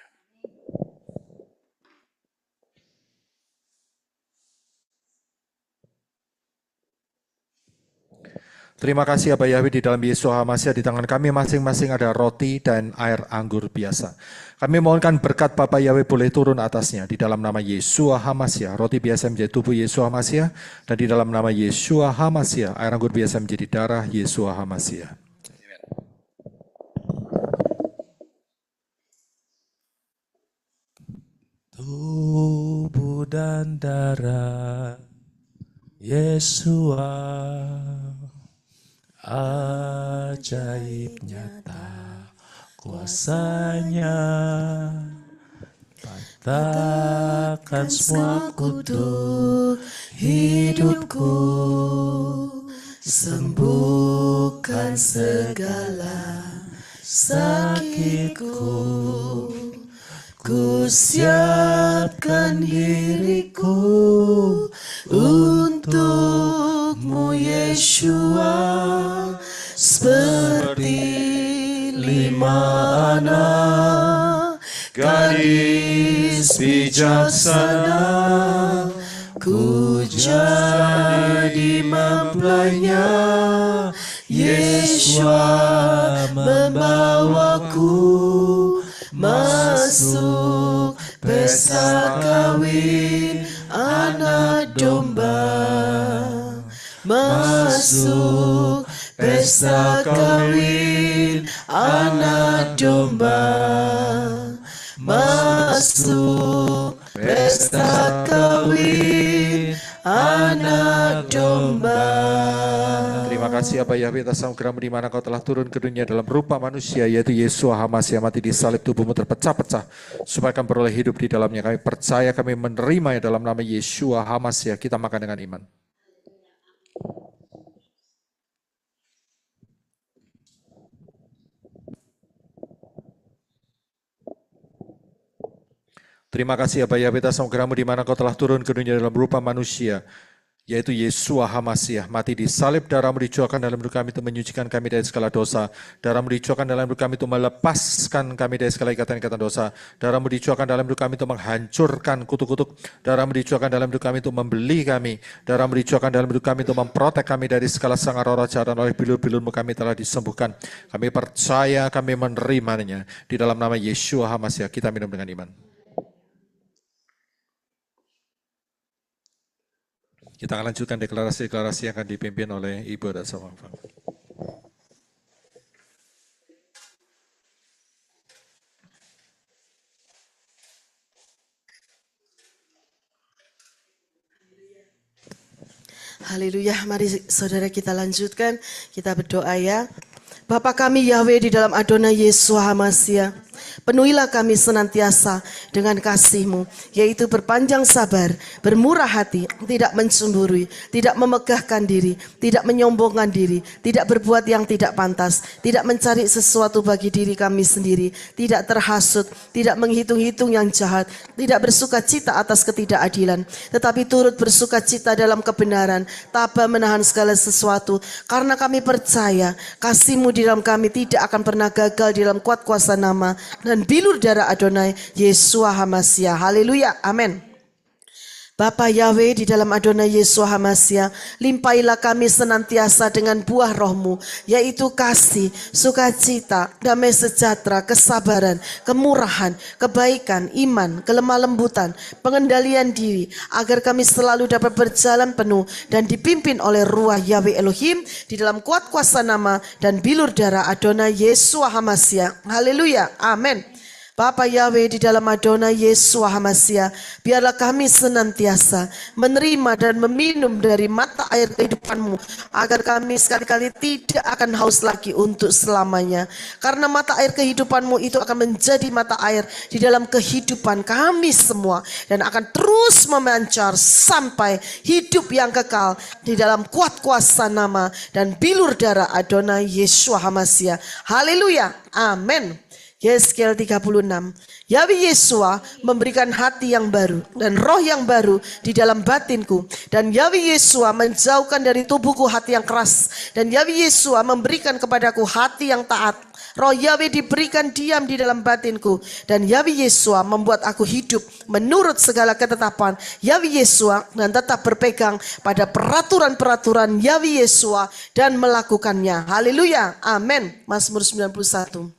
Terima kasih Aba Yahweh, di dalam Yeshua HaMasiah di tangan kami masing-masing ada roti dan air anggur biasa. Kami mohonkan berkat Bapa Yahweh boleh turun atasnya di dalam nama Yeshua HaMasiah. Roti biasa menjadi tubuh Yeshua HaMasiah, dan di dalam nama Yeshua HaMasiah air anggur biasa menjadi darah Yeshua HaMasiah. Tubuh dan darah Yeshua, ajaib nyata kuasanya, patahkan semua kutuk hidupku, sembuhkan segala sakitku. Ku siapkan diriku untukmu Yeshua, seperti 5 anak gadis bijaksana. Ku jadi mempelainya, Yeshua membawaku masuk pesta kawin anak domba, masuk pesta kawin anak domba, masuk pesta kawin anak domba. Terima kasih Aba Yahweh atas anugerah-Mu di mana Kau telah turun ke dunia dalam rupa manusia, yaitu Yeshua HaMasiah, mati di salib, tubuh-Mu terpecah-pecah supaya kami beroleh hidup di dalamnya. Kami percaya, kami menerimanya dalam nama Yeshua HaMasiah. Kita makan dengan iman. Terima kasih Aba Yahweh atas anugerah-Mu di mana Kau telah turun ke dunia dalam rupa manusia, yaitu Yeshua HaMasiah, mati di salib, darah-Mu dicurahkan dalam hidup kami untuk menyucikan kami dari segala dosa, darah-Mu dicurahkan dalam hidup kami untuk melepaskan kami dari segala ikatan-ikatan dosa, darah-Mu dicurahkan dalam hidup kami untuk menghancurkan kutuk-kutuk, darah-Mu dicurahkan dalam hidup kami untuk membeli kami, darah-Mu dicurahkan dalam hidup kami untuk memprotek kami dari segala sangar roh jahat, dan oleh bilur-bilur-Mu kami telah disembuhkan. Kami percaya, kami menerimanya di dalam nama Yeshua HaMasiah. Kita minum dengan iman. Kita akan lanjutkan deklarasi-deklarasi yang akan dipimpin oleh Ibu dan Sama. Haleluya, mari saudara kita lanjutkan, kita berdoa ya. Bapa kami Yahweh di dalam Adonai Yeshua HaMasiah, penuhilah kami senantiasa dengan kasih-Mu, yaitu berpanjang sabar, bermurah hati, tidak mencemburui, tidak memegahkan diri, tidak menyombongkan diri, tidak berbuat yang tidak pantas, tidak mencari sesuatu bagi diri kami sendiri, tidak terhasut, tidak menghitung-hitung yang jahat, tidak bersuka cita atas ketidakadilan, tetapi turut bersuka cita dalam kebenaran, tabah menahan segala sesuatu, karena kami percaya kasih-Mu di dalam kami tidak akan pernah gagal di dalam kuat kuasa nama dan bilur darah Adonai Yeshua HaMasiah. Haleluya, amin. Bapa Yahweh di dalam Adonai Yesua HaMashiach, limpailah kami senantiasa dengan buah roh-Mu, yaitu kasih, sukacita, damai sejahtera, kesabaran, kemurahan, kebaikan, iman, kelemah lembutan, pengendalian diri, agar kami selalu dapat berjalan penuh dan dipimpin oleh Ruah Yahweh Elohim di dalam kuat kuasa nama dan bilur darah Adonai Yesua HaMashiach. Haleluya, amin. Bapa Yahweh di dalam Adonai Yesua HaMashiach, biarlah kami senantiasa menerima dan meminum dari mata air kehidupan-Mu, agar kami sekali-kali tidak akan haus lagi untuk selamanya. Karena mata air kehidupan-Mu itu akan menjadi mata air di dalam kehidupan kami semua, dan akan terus memancar sampai hidup yang kekal di dalam kuat kuasa nama dan bilur darah Adonai Yesua HaMashiach. Haleluya, amin. Yeskel 36. Yahweh Yesua memberikan hati yang baru dan roh yang baru di dalam batinku. Dan Yahweh Yesua menjauhkan dari tubuhku hati yang keras. Dan Yahweh Yesua memberikan kepadaku hati yang taat. Roh Yahweh diberikan diam di dalam batinku. Dan Yahweh Yesua membuat aku hidup menurut segala ketetapan Yahweh Yesua, dan tetap berpegang pada peraturan-peraturan Yahweh Yesua dan melakukannya. Haleluya, amin. Mazmur 91.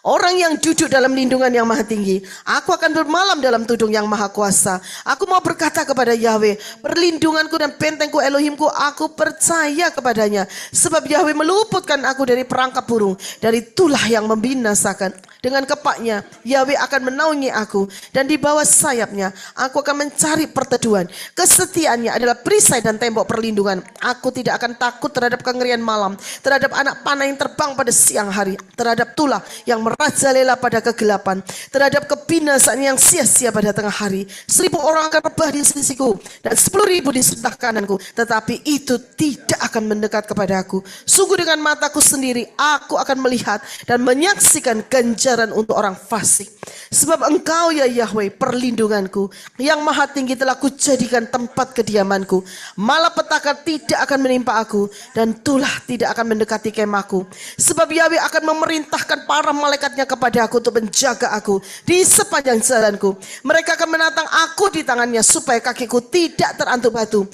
Orang yang duduk dalam lindungan yang maha tinggi, aku akan bermalam dalam tudung yang maha kuasa. Aku mau berkata kepada Yahweh, perlindunganku dan bentengku Elohimku, aku percaya kepadanya. Sebab Yahweh meluputkan aku dari perangkap burung, dari tulah yang membinasakan. Dengan kepaknya Yahweh akan menaungi aku, dan di bawah sayapnya aku akan mencari perteduhan. Kesetiaannya adalah perisai dan tembok perlindungan. Aku tidak akan takut terhadap kengerian malam, terhadap anak panah yang terbang pada siang hari, terhadap tulah yang merajalela pada kegelapan, terhadap kebinasaan yang sia-sia pada tengah hari. 1.000 orang akan rebah di sisiku dan 10.000 di sebelah kananku, tetapi itu tidak akan mendekat kepada aku. Sungguh dengan mataku sendiri aku akan melihat dan menyaksikan ganjaran untuk orang fasik. Sebab Engkau ya Yahweh perlindunganku, yang maha tinggi telah kujadikan tempat kediamanku. Malapetaka tidak akan menimpa aku, dan tulah tidak akan mendekati kemahku. Sebab Yahweh akan memerintahkan para malaikatnya kepada aku untuk menjaga aku di sepanjang jalanku. Mereka akan menatang aku di tangannya supaya kakiku tidak terantuk batu.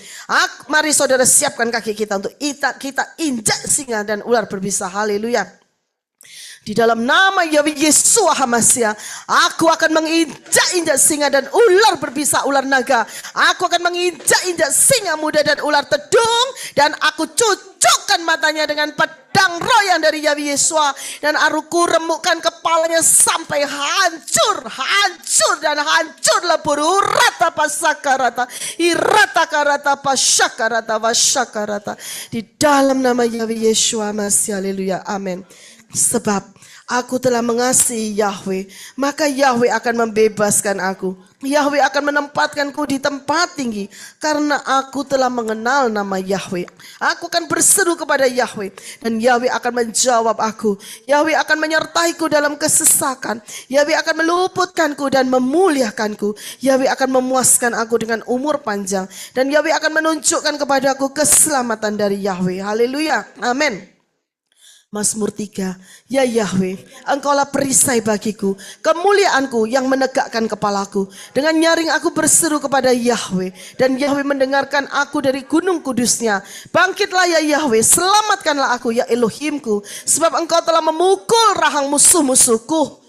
Mari saudara siapkan kaki kita untuk kita injak singa dan ular berbisa. Haleluya. Di dalam nama Yahweh Yesua HaMashiach, aku akan menginjak-injak singa dan ular berbisa, ular naga. Aku akan menginjak-injak singa muda dan ular tedung, dan aku cucukkan matanya dengan pedang roh yang dari Yahweh Yesua, dan aku remukkan kepalanya sampai hancur dan hancur lebur. Urata pasakarata, irata karata pasyakarata wasyakarata. Di dalam nama Yahweh Yesua HaMashiach, haleluya, amin. Sebab aku telah mengasihi Yahweh, maka Yahweh akan membebaskan aku. Yahweh akan menempatkanku di tempat tinggi, karena aku telah mengenal nama Yahweh. Aku akan berseru kepada Yahweh, dan Yahweh akan menjawab aku. Yahweh akan menyertaiku dalam kesesakan. Yahweh akan meluputkanku dan memuliakanku. Yahweh akan memuaskan aku dengan umur panjang, dan Yahweh akan menunjukkan kepadaku keselamatan dari Yahweh. Haleluya, amin. Mazmur 3. Ya Yahweh, Engkaulah perisai bagiku, kemuliaanku yang menegakkan kepalaku. Dengan nyaring aku berseru kepada Yahweh, dan Yahweh mendengarkan aku dari gunung kudusnya. Bangkitlah ya Yahweh, selamatkanlah aku ya Elohimku, sebab Engkau telah memukul rahang musuh-musuhku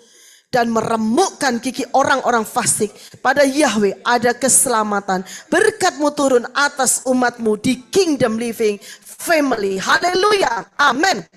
dan meremukkan gigi orang-orang fasik. Pada Yahweh ada keselamatan. Berkat-Mu turun atas umat-Mu di Kingdom Living Family. Haleluya, amin.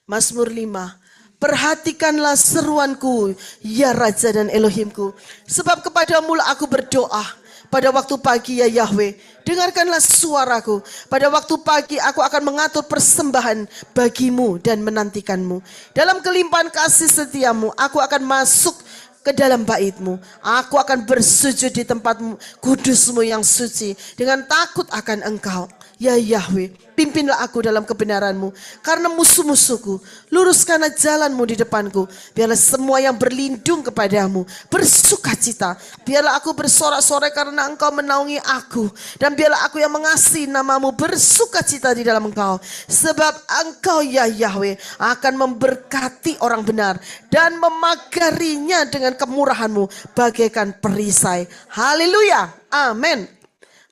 Mazmur 5. Perhatikanlah seruanku, ya Raja dan Elohimku, sebab kepadamu lah aku berdoa. Pada waktu pagi ya Yahweh, dengarkanlah suaraku. Pada waktu pagi aku akan mengatur persembahan bagimu dan menantikanmu. Dalam kelimpahan kasih setiamu, aku akan masuk ke dalam bait-Mu. Aku akan bersujud di tempat kudus-Mu yang suci dengan takut akan Engkau. Ya Yahweh, pimpinlah aku dalam kebenaran-Mu. Karena musuh-musuhku, luruskanlah jalan-Mu di depanku. Biarlah semua yang berlindung kepadamu bersukacita. Biarlah aku bersorak-sorai karena Engkau menaungi aku. Dan biarlah aku yang mengasihi nama-Mu bersukacita di dalam Engkau. Sebab Engkau ya Yahweh akan memberkati orang benar dan memagarinya dengan kemurahan-Mu bagaikan perisai. Haleluya. Amin.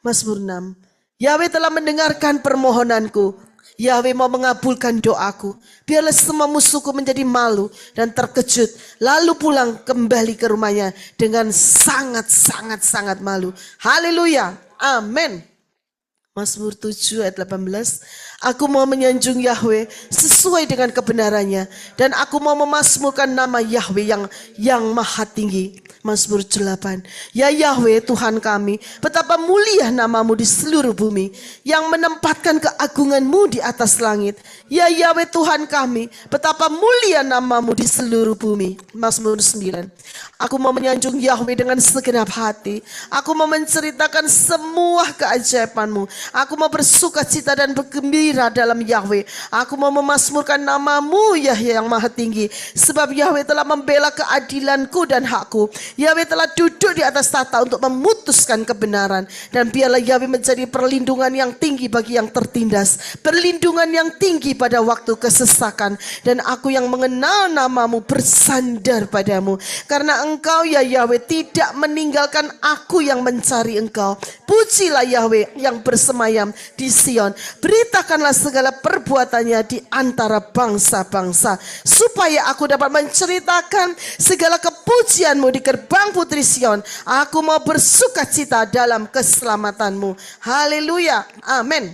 Mazmur 6. Yahweh telah mendengarkan permohonanku. Yahweh mau mengabulkan doaku. Biarlah semua musuhku menjadi malu dan terkejut. Lalu pulang kembali ke rumahnya dengan sangat malu. Haleluya. Amin. Mazmur 7 ayat 18. Aku mau menyanjung Yahweh sesuai dengan kebenarannya. Dan aku mau memasmurkan nama Yahweh yang maha tinggi. Mazmur 8. Ya Yahweh Tuhan kami, betapa mulia namamu di seluruh bumi, yang menempatkan keagunganmu di atas langit. Ya Yahweh Tuhan kami, betapa mulia namamu di seluruh bumi. Mazmur 9. Aku mau menyanjung Yahweh dengan segenap hati. Aku mau menceritakan semua keajaibanmu. Aku mau bersuka cita dan bergembira dalam Yahweh. Aku mau memasmurkan namamu Yahweh yang maha tinggi. Sebab Yahweh telah membela keadilanku dan hakku. Yahweh telah duduk di atas tahta untuk memutuskan kebenaran. Dan biarlah Yahweh menjadi perlindungan yang tinggi bagi yang tertindas. Perlindungan yang tinggi pada waktu kesesakan. Dan aku yang mengenal namamu bersandar padamu. Karena Engkau ya Yahweh tidak meninggalkan aku yang mencari Engkau. Pujilah Yahweh yang bersemayam di Sion. Beritakanlah segala perbuatannya di antara bangsa-bangsa. Supaya aku dapat menceritakan segala kepujianmu di gerbang putri Sion. Aku mau bersuka cita dalam keselamatanmu. Haleluya. Amin.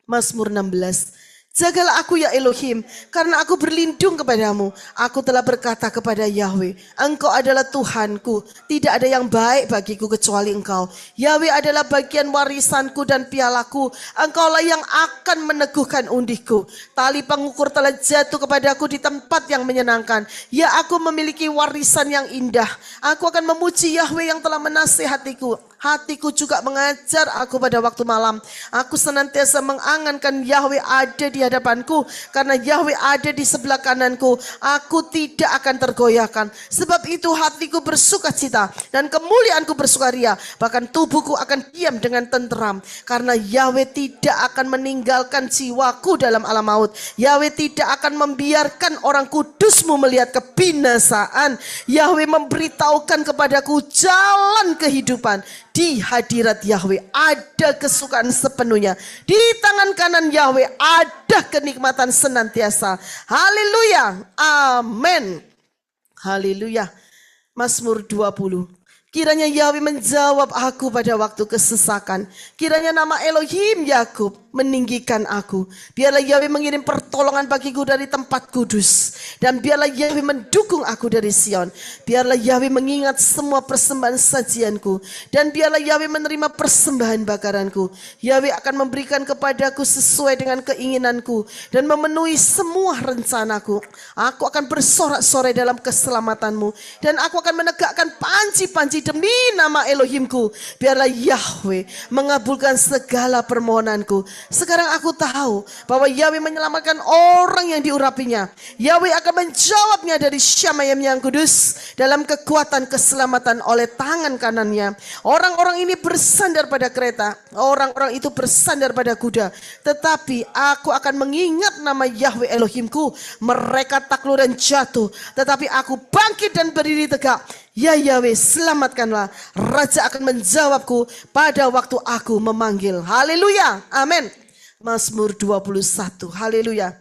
Mazmur 16. Jagalah aku ya Elohim, karena aku berlindung kepadamu. Aku telah berkata kepada Yahweh, Engkau adalah Tuhanku, tidak ada yang baik bagiku kecuali Engkau. Yahweh adalah bagian warisanku dan pialaku. Engkaulah yang akan meneguhkan undiku. Tali pengukur telah jatuh kepadaku di tempat yang menyenangkan. Ya, aku memiliki warisan yang indah. Aku akan memuji Yahweh yang telah menasihatiku. Hatiku juga mengajar aku pada waktu malam. Aku senantiasa mengangankan Yahweh ada di hadapanku. Karena Yahweh ada di sebelah kananku, aku tidak akan tergoyahkan. Sebab itu hatiku bersuka cita dan kemuliaanku bersukaria. Bahkan tubuhku akan diam dengan tenteram. Karena Yahweh tidak akan meninggalkan jiwaku dalam alam maut. Yahweh tidak akan membiarkan orang kudusmu melihat kebinasaan. Yahweh memberitahukan kepadaku jalan kehidupan. Di hadirat Yahweh ada kesukaan sepenuhnya. Di tangan kanan Yahweh ada kenikmatan senantiasa. Haleluya. Amin. Haleluya. Mazmur 20. Kiranya Yahweh menjawab aku pada waktu kesesakan. Kiranya nama Elohim Yakub meninggikan aku. Biarlah Yahweh mengirim pertolongan bagiku dari tempat kudus. Dan biarlah Yahweh mendukung aku dari Sion. Biarlah Yahweh mengingat semua persembahan sajianku. Dan biarlah Yahweh menerima persembahan bakaranku. Yahweh akan memberikan kepadaku sesuai dengan keinginanku. Dan memenuhi semua rencanaku. Aku akan bersorak-sorai dalam keselamatanmu. Dan aku akan menegakkan panji-panji demi nama Elohimku. Biarlah Yahweh mengabulkan segala permohonanku. Sekarang aku tahu bahwa Yahweh menyelamatkan orang yang diurapinya. Yahweh akan menjawabnya dari Syamayim yang kudus dalam kekuatan keselamatan oleh tangan kanannya. Orang-orang ini bersandar pada kereta. Orang-orang itu bersandar pada kuda. Tetapi aku akan mengingat nama Yahweh Elohimku. Mereka takluk dan jatuh. Tetapi aku bangkit dan berdiri tegak. Ya Yahweh, selamatkanlah. Raja akan menjawabku pada waktu aku memanggil. Haleluya. Amin. Mazmur 21. Haleluya.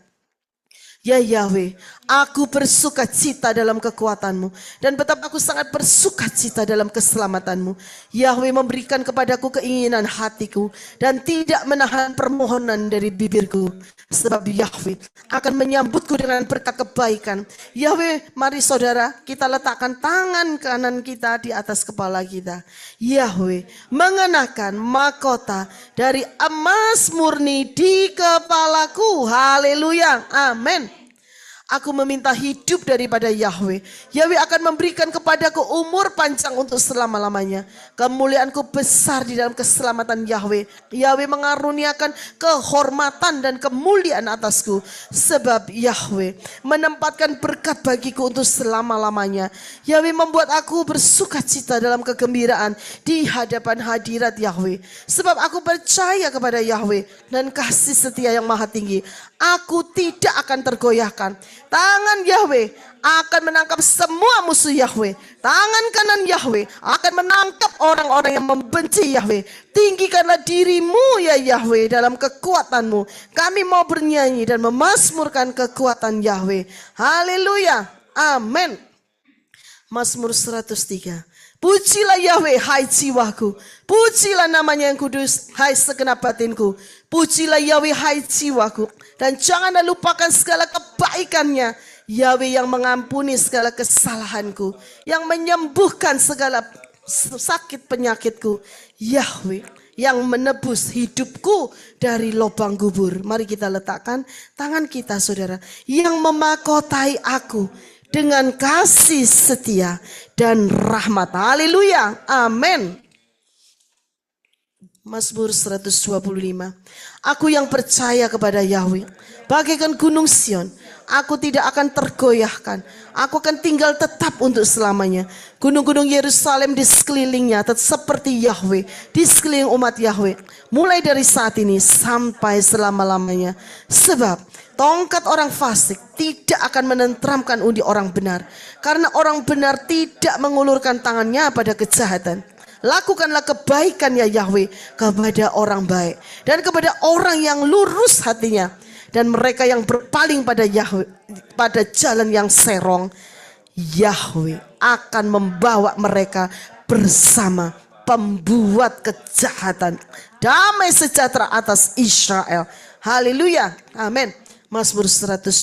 Ya Yahweh, aku bersuka cita dalam kekuatanmu. Dan betapa aku sangat bersuka cita dalam keselamatanmu. Yahweh memberikan kepadaku keinginan hatiku. Dan tidak menahan permohonan dari bibirku. Sebab Yahweh akan menyambutku dengan berkat kebaikan. Yahweh, mari saudara, kita letakkan tangan kanan kita di atas kepala kita. Yahweh mengenakan mahkota dari emas murni di kepalaku. Haleluya. Amin. Aku meminta hidup daripada Yahweh. Yahweh akan memberikan kepadaku umur panjang untuk selama-lamanya. Kemuliaanku besar di dalam keselamatan Yahweh. Yahweh mengaruniakan kehormatan dan kemuliaan atasku. Sebab Yahweh menempatkan berkat bagiku untuk selama-lamanya. Yahweh membuat aku bersuka cita dalam kegembiraan di hadapan hadirat Yahweh. Sebab aku percaya kepada Yahweh dan kasih setia yang maha tinggi. Aku tidak akan tergoyahkan. Tangan Yahweh akan menangkap semua musuh Yahweh. Tangan kanan Yahweh akan menangkap orang-orang yang membenci Yahweh. Tinggikanlah dirimu ya Yahweh dalam kekuatanmu. Kami mau bernyanyi dan memasmurkan kekuatan Yahweh. Haleluya. Amin. Mazmur 103. Pujilah Yahweh, hai jiwaku. Pujilah namanya yang kudus, hai segenap batinku. Pujilah Yahweh, hai jiwaku. Dan janganlah lupakan segala kebaikannya. Yahweh yang mengampuni segala kesalahanku. Yang menyembuhkan segala sakit penyakitku. Yahweh yang menebus hidupku dari lubang gubur. Mari kita letakkan tangan kita saudara. Yang memakotai aku dengan kasih setia dan rahmat. Haleluya. Amin. Mazmur 125. Aku yang percaya kepada Yahweh, bagaikan gunung Sion, aku tidak akan tergoyahkan. Aku akan tinggal tetap untuk selamanya. Gunung-gunung Yerusalem di sekelilingnya tetap seperti Yahweh di sekeliling umat Yahweh, mulai dari saat ini sampai selama-lamanya. Sebab tongkat orang fasik tidak akan menenteramkan undi orang benar, karena orang benar tidak mengulurkan tangannya pada kejahatan. Lakukanlah kebaikan ya Yahweh kepada orang baik dan kepada orang yang lurus hatinya. Dan mereka yang berpaling pada Yahweh, pada jalan yang serong, Yahweh akan membawa mereka bersama pembuat kejahatan. Damai sejahtera atas Israel. Haleluya. Amin. Mazmur 126.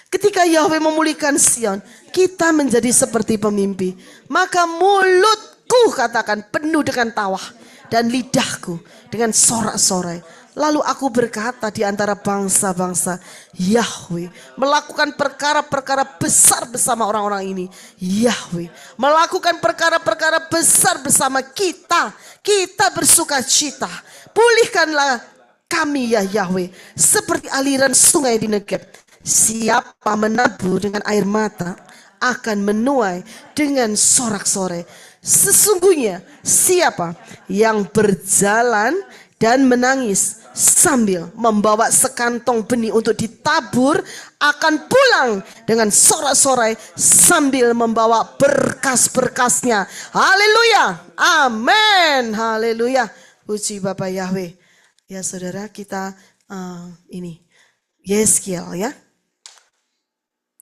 Ketika Yahweh memulihkan Sion, kita menjadi seperti pemimpi. Maka mulutku katakan penuh dengan tawa dan lidahku dengan sorak-sorai. Lalu aku berkata di antara bangsa-bangsa, Yahweh melakukan perkara-perkara besar bersama orang-orang ini. Yahweh melakukan perkara-perkara besar bersama kita. Kita bersuka cita. Pulihkanlah kami ya Yahweh seperti aliran sungai di Negeb. Siapa menabur dengan air mata akan menuai dengan sorak-sorai. Sesungguhnya siapa yang berjalan dan menangis sambil membawa sekantong benih untuk ditabur akan pulang dengan sorak-sorai sambil membawa berkas-berkasnya. Haleluya. Amin. Haleluya. Puji Bapa Yahweh. Ya saudara, kita ini Yeskiel ya.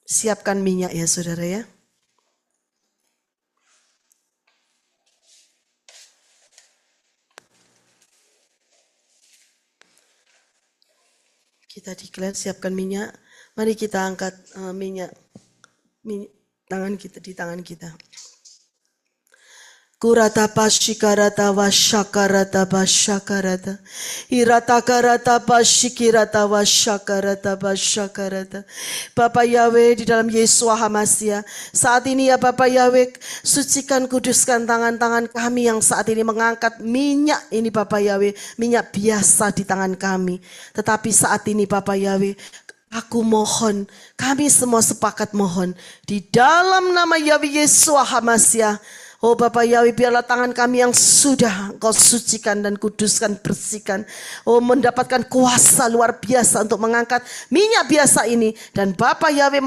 Siapkan minyak ya saudara ya. Kita declare, siapkan minyak. Mari kita angkat minyak tangan kita di tangan kita. Kurata pashikarata washakarata bashakarata. Irata karata pashikirata washakarata bashakarata. Bapak Yahweh di dalam Yesus Hamasia. Saat ini ya Bapak Yahweh, sucikan kuduskan tangan-tangan kami yang saat ini mengangkat minyak ini Bapak Yahweh. Minyak biasa di tangan kami. Tetapi saat ini Bapak Yahweh, aku mohon, kami semua sepakat mohon. Di dalam nama Yahweh Yesus Hamasia. Oh Bapak Yahweh, biarlah tangan kami yang sudah Engkau sucikan dan kuduskan, bersihkan. Oh mendapatkan kuasa luar biasa untuk mengangkat minyak biasa ini. Dan Bapak Yahweh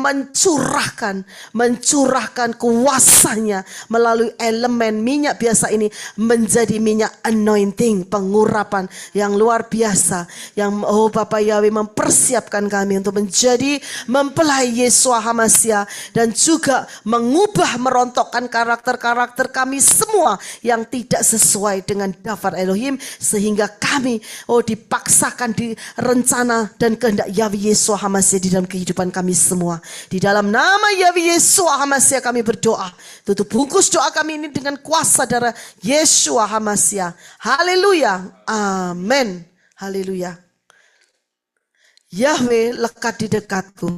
mencurahkan kuasanya melalui elemen minyak biasa ini menjadi minyak anointing, pengurapan yang luar biasa. Yang oh Bapak Yahweh mempersiapkan kami untuk menjadi mempelai Yesua Hamasia. Dan juga mengubah, merontokkan karakter-karakter kami semua yang tidak sesuai dengan daftar Elohim, sehingga kami dipaksakan di rencana dan kehendak Yahweh Yesua Hamasia di dalam kehidupan kami semua. Di dalam nama Yahweh Yesua Hamasia kami berdoa. Tutup bungkus doa kami ini dengan kuasa darah Yesua Hamasia. Haleluya. Amin. Haleluya. Yahweh lekat di dekatku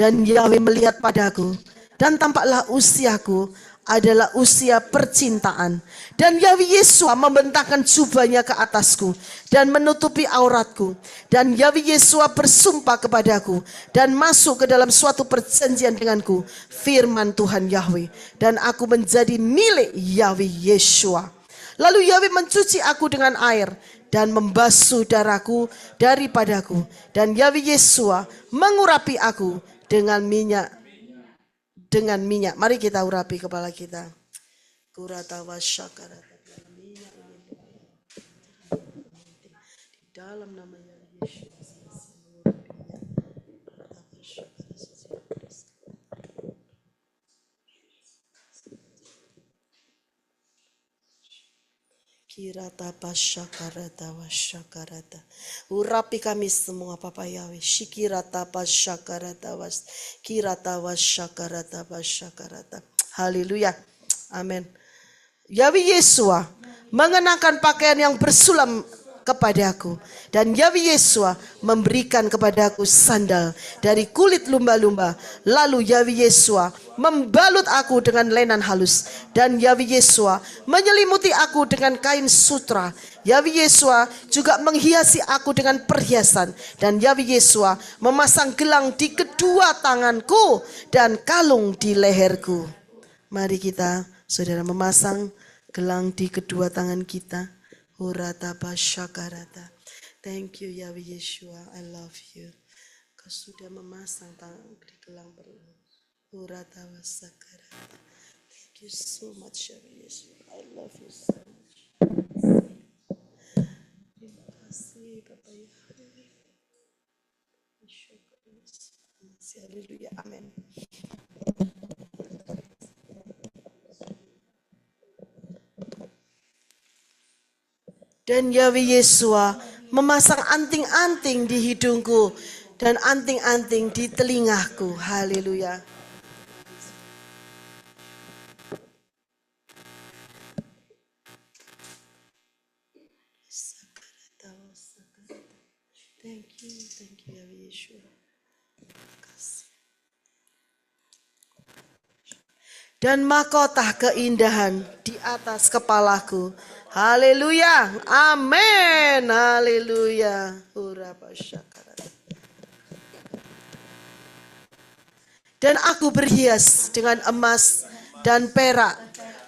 Dan Yahweh melihat padaku, dan tampaklah usiaku adalah usia percintaan. Dan Yahweh Yesua membentangkan jubahnya ke atasku dan menutupi auratku. Dan Yahweh Yesua bersumpah kepadaku dan masuk ke dalam suatu perjanjian denganku. Firman Tuhan Yahweh, dan aku menjadi milik Yahweh Yesua. Lalu Yahweh mencuci aku dengan air dan membasuh darahku daripadaku. Dan Yahweh Yesua mengurapi aku dengan minyak. Mari kita urapi kepala kita. Kurata wasyakarata dalam minyak ini. Di dalam nama Yesus. Kirata pasyakarata wasyakarata. Urapi kami semua Papa Yahweh. Shikirata pasyakarata was. Kirata wasyakarata pasyakarata. Haleluya. Amin. Yahweh Yesua mengenakan pakaian yang bersulam kepadaku. Dan Yahweh Yesua memberikan kepadaku sandal dari kulit lumba-lumba. Lalu Yahweh Yesua membalut aku dengan lenan halus. Dan Yahweh Yesua menyelimuti aku dengan kain sutra. Yahweh Yesua juga menghiasi aku dengan perhiasan. Dan Yahweh Yesua memasang gelang di kedua tanganku dan kalung di leherku. Mari kita, saudara, memasang gelang di kedua tangan kita. Hurata pasyakarata. Thank you Yahweh Yeshua, I love you. Kau sudah memasang tangan di gelang berlian. Hurata wasakarata. Thank you so much Yahweh Yeshua, I love you so much. Terima kasih Bapak Yahweh. Haleluya, amin. Dan Yahweh Yesua memasang anting-anting di hidungku dan anting-anting di telingaku. Haleluya. Thank you Yahweh Yesua. Dan mahkota keindahan di atas kepalaku. Haleluya, amin, haleluya. Dan aku berhias dengan emas dan perak.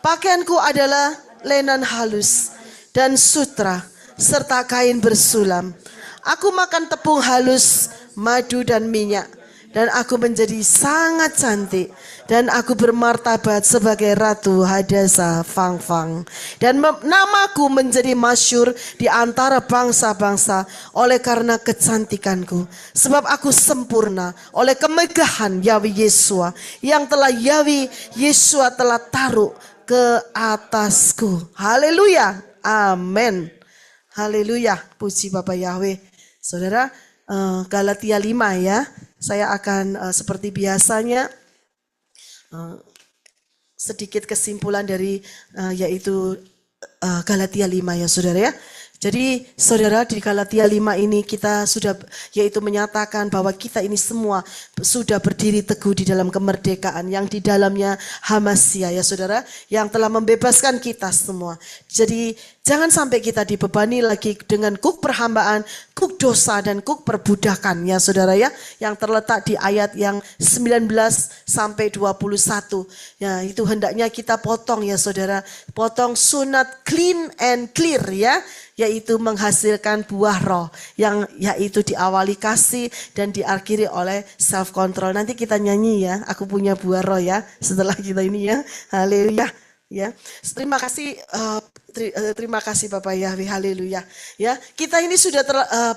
Pakaianku adalah lenan halus dan sutra serta kain bersulam. Aku makan tepung halus, madu dan minyak. Dan aku menjadi sangat cantik. Dan aku bermartabat sebagai Ratu Hadasa Fangfang. Dan namaku menjadi masyhur di antara bangsa-bangsa oleh karena kecantikanku. Sebab aku sempurna oleh kemegahan Yahweh Yesua. Yang telah Yahweh Yesua telah taruh ke atasku. Haleluya. Amin. Haleluya. Puji Bapak Yahweh. Saudara, Galatia 5 ya. Saya akan seperti biasanya sedikit kesimpulan dari yaitu Galatia 5 ya saudara ya. Jadi saudara, di Galatia 5 ini kita sudah yaitu menyatakan bahwa kita ini semua sudah berdiri teguh di dalam kemerdekaan yang di dalamnya Hamasia ya saudara, yang telah membebaskan kita semua. Jadi jangan sampai kita dibebani lagi dengan kuk perhambaan, kuk dosa dan kuk perbudakan ya saudara ya, yang terletak di ayat yang 19 sampai 21. Ya, itu hendaknya kita potong ya saudara, potong sunat clean and clear ya, yaitu menghasilkan buah roh yang yaitu diawali kasih dan diakhiri oleh self control. Nanti kita nyanyi ya, aku punya buah roh ya setelah kita ini ya. Haleluya ya. Terima kasih terima kasih Bapak Yahweh, haleluya. Ya, kita ini sudah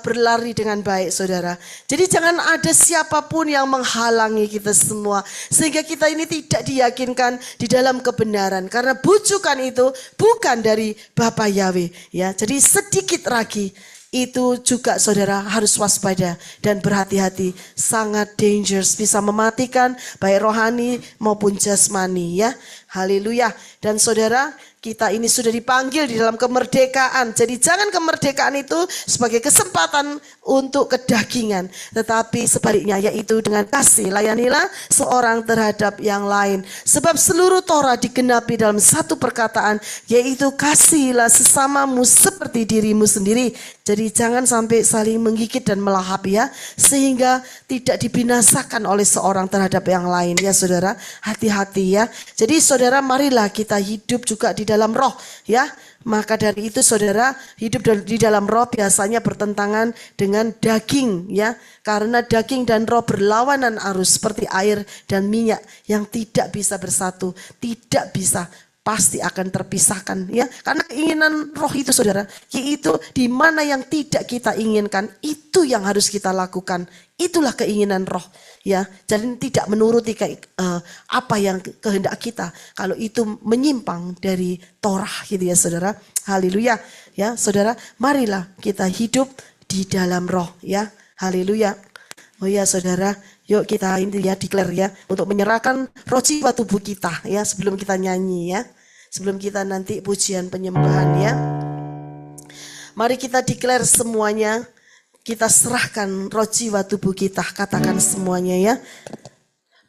berlari dengan baik saudara. Jadi jangan ada siapapun yang menghalangi kita semua sehingga kita ini tidak diyakinkan di dalam kebenaran, karena bujukan itu bukan dari Bapak Yahweh ya. Jadi sedikit lagi itu juga saudara harus waspada dan berhati-hati, sangat dangerous, bisa mematikan baik rohani maupun jasmani ya. Haleluya. Dan saudara, Kita ini sudah dipanggil di dalam kemerdekaan. Jadi jangan kemerdekaan itu sebagai kesempatan untuk kedagingan. Tetapi sebaliknya, yaitu dengan kasih. Layanilah seorang terhadap yang lain. Sebab seluruh Torah digenapi dalam satu perkataan, yaitu kasihilah sesamamu seperti dirimu sendiri. Jadi jangan sampai saling menggigit dan melahap ya. Sehingga tidak dibinasakan oleh seorang terhadap yang lain ya saudara. Hati-hati ya. Jadi saudara, marilah kita hidup juga di dalam roh ya. Maka dari itu saudara, hidup di dalam roh biasanya bertentangan dengan daging ya. Karena daging dan roh berlawanan arus seperti air dan minyak yang tidak bisa bersatu, tidak bisa, pasti akan terpisahkan ya. Karena keinginan roh itu saudara, yaitu di mana yang tidak kita inginkan, itu yang harus kita lakukan. Itulah keinginan roh ya. Jadi tidak menuruti apa yang kehendak kita. Kalau itu menyimpang dari Torah gitu ya saudara. Haleluya ya saudara. Marilah kita hidup di dalam roh ya. Haleluya. Oh ya saudara, yuk kita ini ya declare ya untuk menyerahkan roh jiwa tubuh kita ya sebelum kita nyanyi ya. Sebelum kita nanti pujian penyembahan ya. Mari kita declare semuanya. Kita serahkan roh jiwa tubuh kita. Katakan semuanya ya.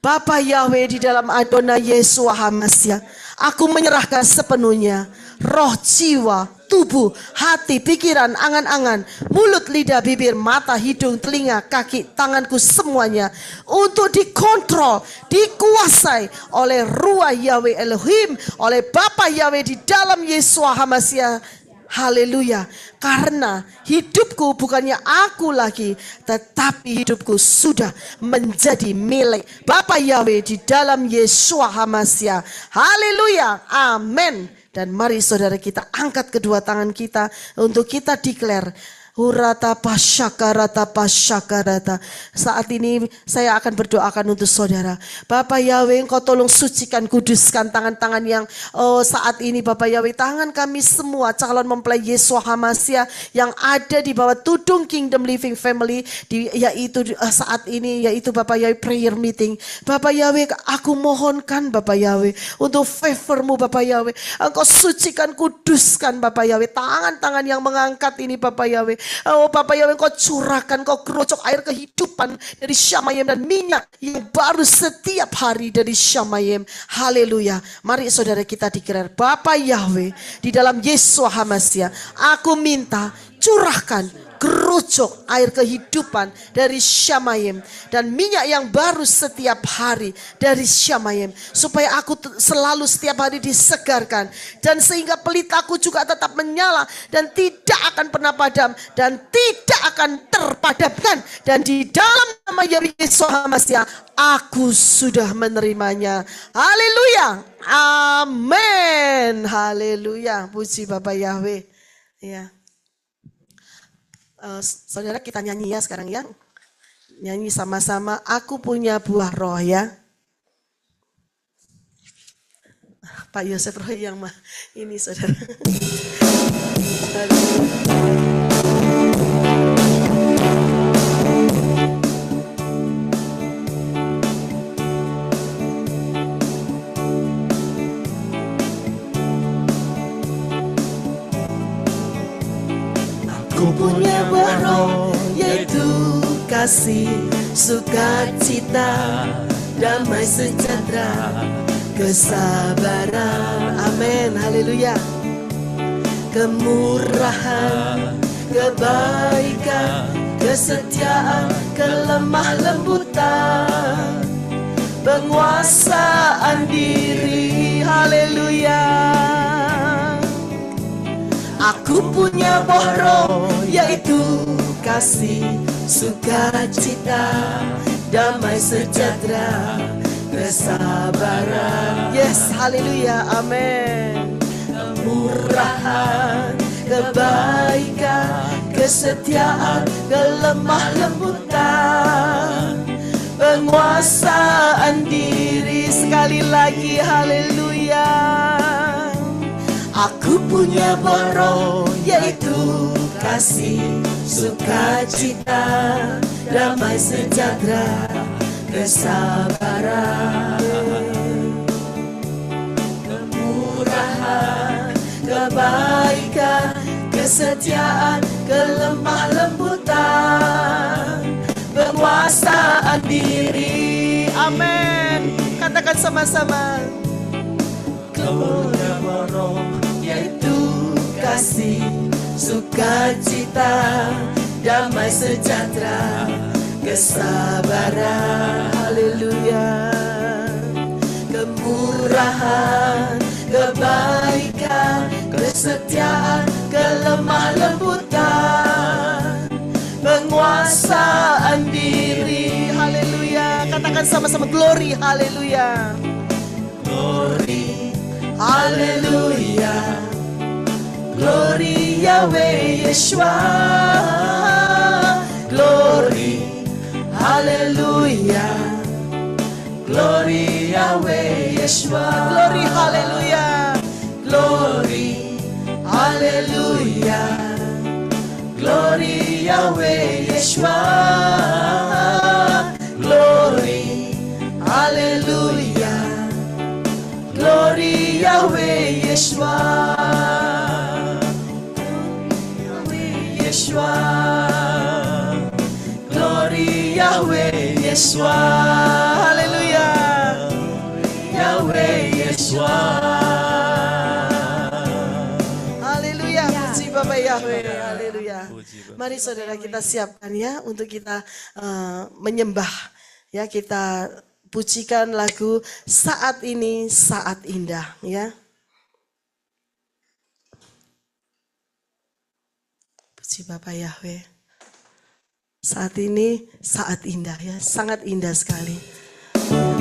Bapa Yahweh di dalam Adonai Yeshua HaMashiach, aku menyerahkan sepenuhnya roh jiwa, tubuh, hati, pikiran, angan-angan, mulut, lidah, bibir, mata, hidung, telinga, kaki, tanganku semuanya untuk dikontrol, dikuasai oleh Ruach Yahweh Elohim, oleh Bapa Yahweh di dalam Yeshua HaMashiach. Haleluya. Karena hidupku bukannya aku lagi, tetapi hidupku sudah menjadi milik Bapa Yahweh di dalam Yeshua HaMashiach. Haleluya. Amin. Dan mari saudara kita angkat kedua tangan kita untuk kita declare. Hurata pasyakarata pasyakarata. Saat ini saya akan berdoakan untuk saudara. Bapak Yahweh, Engkau tolong sucikan, kuduskan tangan-tangan yang saat ini Bapak Yahweh, tangan kami semua calon mempelai Yeshua HaMashiach yang ada di bawah tudung Kingdom Living Family, yaitu saat ini yaitu Bapak Yahweh prayer meeting. Bapak Yahweh, aku mohonkan Bapak Yahweh untuk favor-Mu Bapak Yahweh. Engkau sucikan, kuduskan Bapak Yahweh, tangan-tangan yang mengangkat ini Bapak Yahweh. Oh Bapak Yahweh, Engkau curahkan, Engkau gerocok air kehidupan dari Syamayim dan minyak yang baru setiap hari dari Syamayim. Haleluya. Mari saudara kita declare, Bapak Yahweh di dalam Yeshua HaMashiach, aku minta curahkan gerocok air kehidupan dari Syamayim dan minyak yang baru setiap hari dari Syamayim, supaya aku selalu setiap hari disegarkan, dan sehingga pelitaku juga tetap menyala dan tidak akan pernah padam dan tidak akan terpadamkan. Dan di dalam nama Yesus HaMashiach aku sudah menerimanya. Haleluya. Amin. Haleluya. Puji Bapak Yahweh ya. Saudara kita nyanyi ya sekarang ya. Nyanyi sama-sama, aku punya buah roh ya. Pak Yosef Roh yang ini saudara. Aku punya buah roh, yaitu kasih, sukacita, damai sejahtera, kesabaran, amin, haleluya, kemurahan, kebaikan, kesetiaan, kelemah lembutan, penguasaan diri, haleluya. Aku punya buah roh, yaitu kasih, sukacita, damai sejahtera, kesabaran. Yes, haleluya, amin. Kemurahan, kebaikan, kesetiaan, kelemah lembutan, penguasaan diri. Sekali lagi, haleluya. Aku punya buah roh, yaitu kasih, sukacita, damai sejahtera, kesabaran, kemurahan, kesetiaan, kelemah lembutan, penguasaan diri. Amin. Katakan sama-sama. Kemuliaan roh yaitu kasih, sukacita, damai sejahtera, kesabaran. Haleluya. Kemurahan, kebaikan, kesetiaan, kelemah lembutan, penguasaan diri. Haleluya. Katakan sama-sama glory. Haleluya. Glory. Haleluya. Glory Yahweh Yeshua. Glory. Haleluya. Glory Yahweh Yeshua. Glory. Haleluya. Glory. Haleluya. Glory Yahweh Yeshua. Glory. Haleluya. Glory Yahweh Yeshua. Yahweh Yeshua. Glory Yahweh Yeshua. Haleluya. Yahweh Yeshua. Haleluya. Puji Bapak Yahweh. Haleluya. Mari saudara kita siapkan ya untuk kita menyembah. Ya, kita pujikan lagu Saat Ini Saat Indah ya. Puji Bapak Yahweh. Saat ini saat indah ya, sangat indah sekali.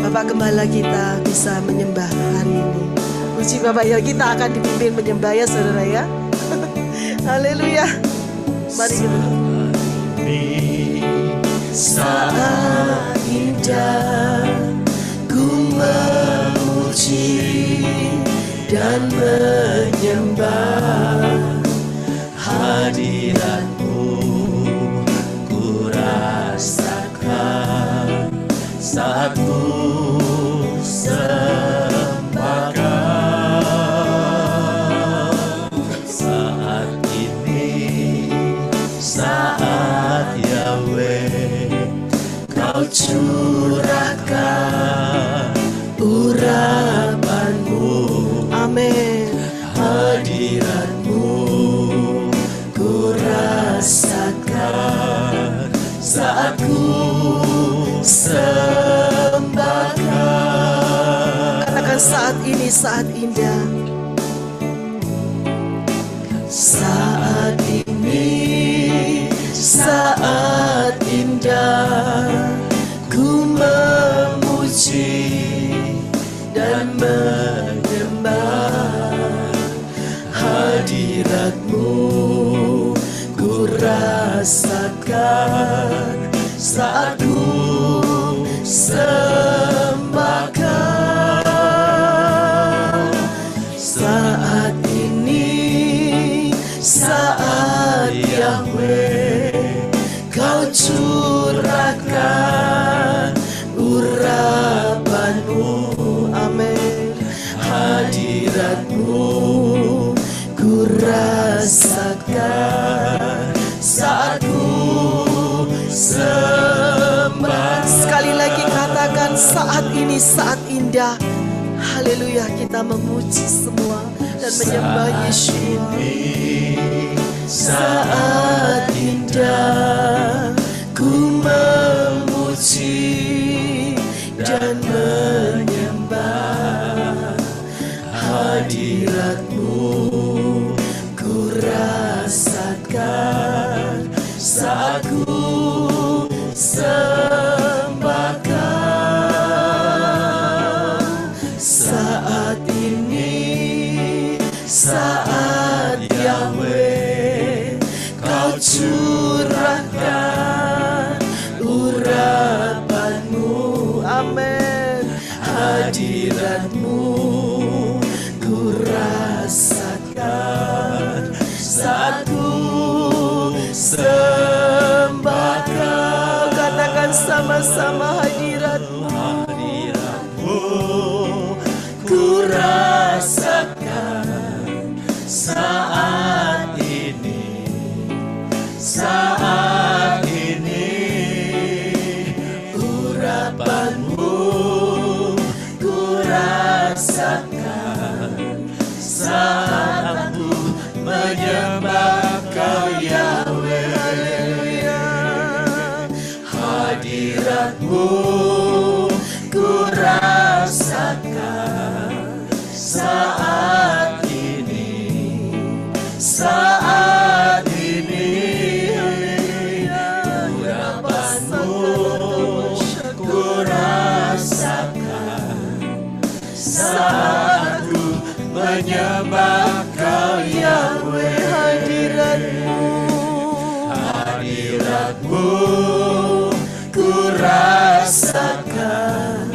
Bapak Gembala kita bisa menyembah hari ini. Puji Bapak ya, kita akan dipimpin menyembah ya saudara ya. Haleluya. Mari kita. Saat indah ku memuji dan menyembah hadirat-Mu, ku rasakan saat ku sembahkan. Saat ini saat Yahweh Kau curahkan urapan-Mu. Amin. Hadirat-Mu ku rasakan saat ku sembahkan. Katakan saat ini saat indah. Saat ini saat indah ku memuji dan menyembah hadirat-Mu, ku rasakan saat ku sembahkan. Saat ini saat Yahweh Kau curahkan urapan-Mu. Amin. Hadirat-Mu ku rasakan saat ku sembah. Sekali lagi katakan saat ini saat indah. Haleluya, kita memuji semua dan menyembah Yesus. Saat indah ku memuji dan menyembah hadirat-Mu, ku rasakan saat ku sembahkan. Saat ini saat Yahweh Kau curahkan urapan-Mu. Amin. Hadirat-Mu ku rasakan saat ku sembahkan. Katakan sama-sama hadirat-Mu. Hadirat-Mu ku rasakan saat ini menyembah Kau Yahweh, hadirat-Mu ku rasakan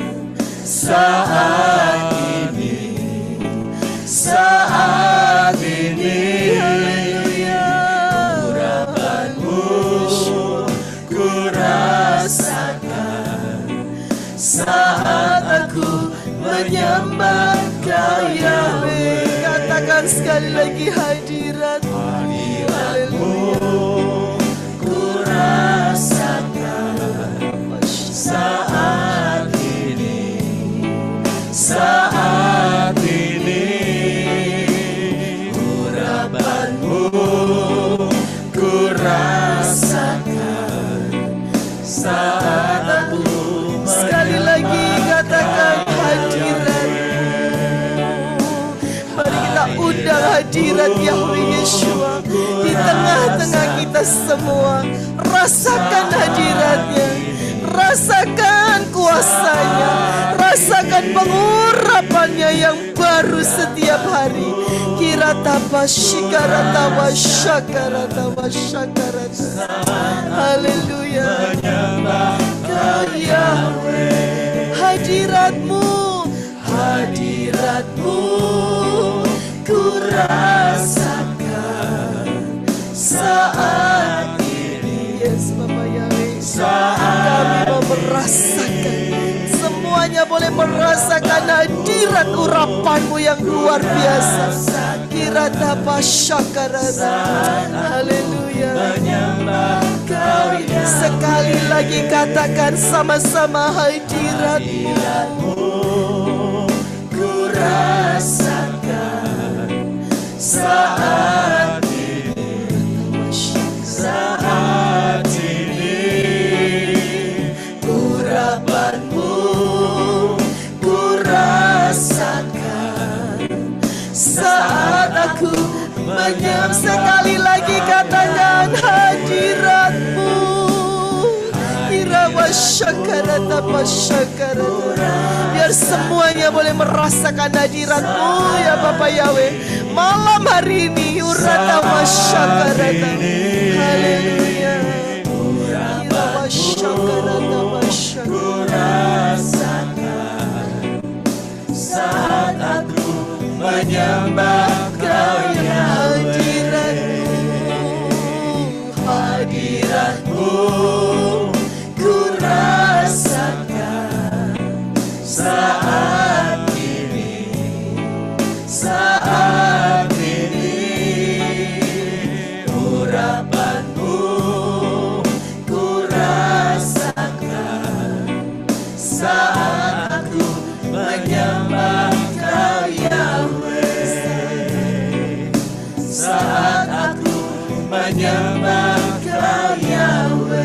saat ini, urapan-Mu ku rasakan saat aku menyembah Kau Yahweh. Katakan sekali lagi, hadirat-Mu ku rasakan saat ini, urapan-Mu ku rasakan saat aku. Sekali lagi katakan, mari kita undang hadirat Yahweh Yeshua di tengah-tengah kita semua. Rasakan hadiratnya, rasakan kuasanya, rasakan pengurapannya yang baru setiap hari. Kiratapa shikaratapa shakaratapa shakarata. Haleluya. Kau Yahweh, hadirat-Mu ku rasakan saat ini. Yes, Bapak Yahweh, kami mau merasakan, semuanya boleh merasakan hadirat urapan-Mu yang luar biasa. Kiratapa shakarata. Haleluya. Sekali lagi katakan sama-sama, hadirat-Mu ku rasakan saat ini, urapan-Mu ku rasakan saat aku menyembah. Sekali lagi katakan, hadirat-Mu. Biar semuanya boleh merasakan hadirat-Mu ya Bapak Yahweh malam hari ini. Uratama syakarata. Haleluya. Irama syakarata syakarata. Saat aku menyembah Kau ya, hadirat-Mu ku rasakan saat ini, urapan-Mu ku rasakan saat aku menyembah Kau Yahweh, saat aku menyembah Kau Yahweh,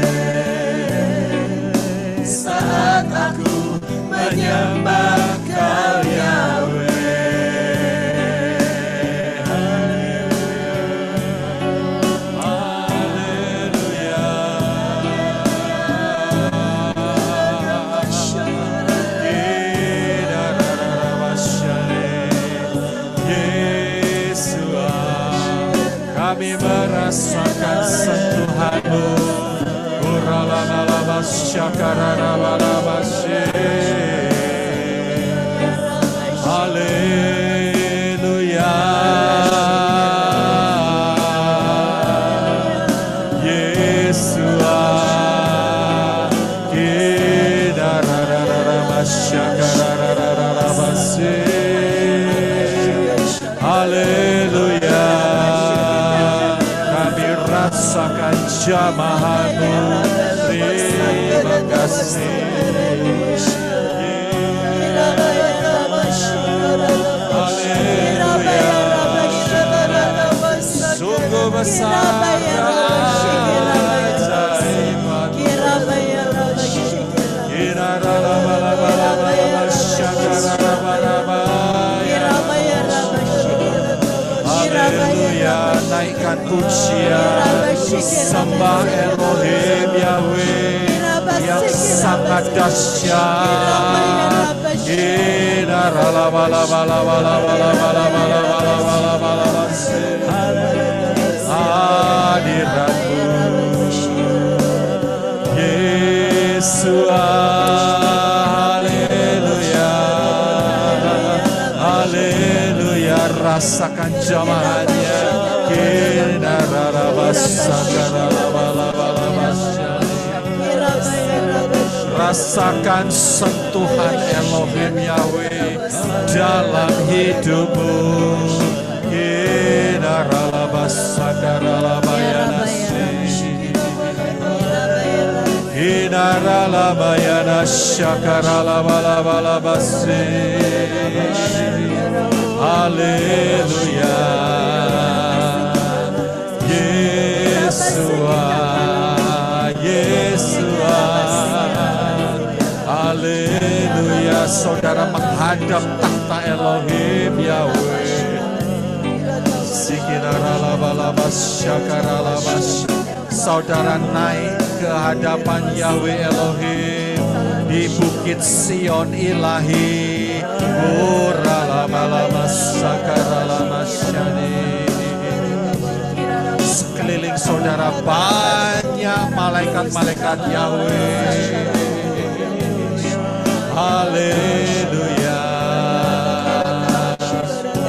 saat aku menyembah Kau Yahweh. Kami merasakan sentuhan-Mu. Haleluya. Yesua. Haleluya. Rasakan jamahan-Mu. Terima kasih. Haleluya. Sungguh besar Haleluya. Naikkan pujian, sembah Elohim Yahweh yang sangat dahsyat. hadiratmu Yesus, haleluya, haleluya, rasakan jamahannya. Rasakan sentuhan Elohim Yahweh dalam hidupmu. Haleluya, Yesua, Yesua, haleluya. Saudara menghadap tahta Elohim Yahweh. Saudara naik ke hadapan Yahweh Elohim di Bukit Sion Ilahi. Sekeliling saudara banyak malaikat-malaikat Yahweh. Haleluya,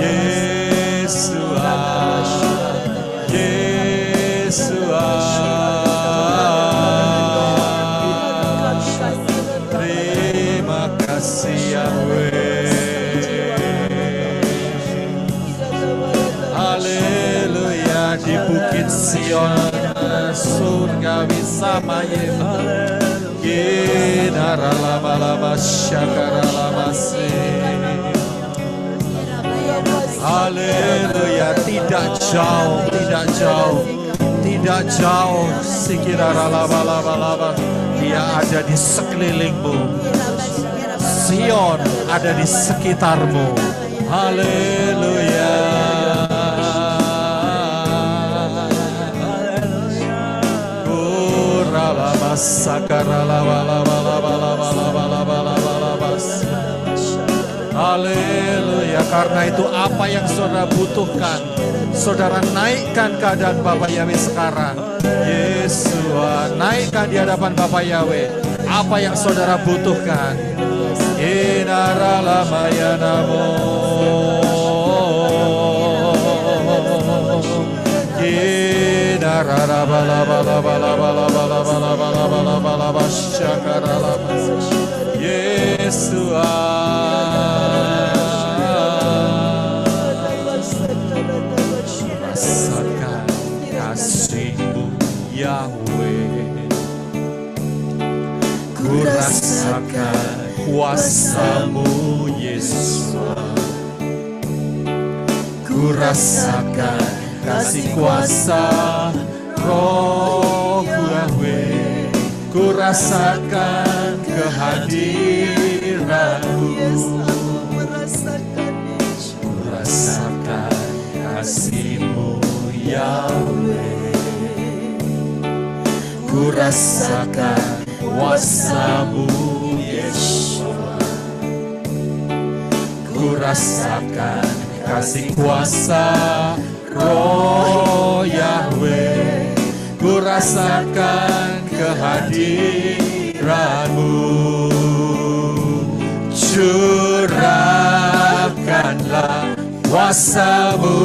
Yesua, Yesua, terima kasih Yahweh. Haleluya, di Bukit Sion surgawi samayim. Haleluya, tidak jauh, tidak jauh, tidak jauh. Dia ada di sekelilingmu. Sion ada di sekitarmu. Haleluya. Haleluya. Karena itu apa yang saudara butuhkan, saudara naikkan keadaan Bapak Yahweh sekarang. Yesua, naikkan di hadapan Bapak Yahweh apa yang saudara butuhkan. Yesua, rasakan kasih-Mu Yahweh, ku rasakan kuasa-Mu Yesus, ku rasakan kasih kuasa Roh Yahweh, ku rasakan kehadiran-Mu, ku rasakan kasih-Mu Yahweh, ku rasakan kuasa-Mu Yesus, ku rasakan kasih kuasa Roh Yahweh, ku rasakan kehadiran-Mu. Curahkanlah kuasa-Mu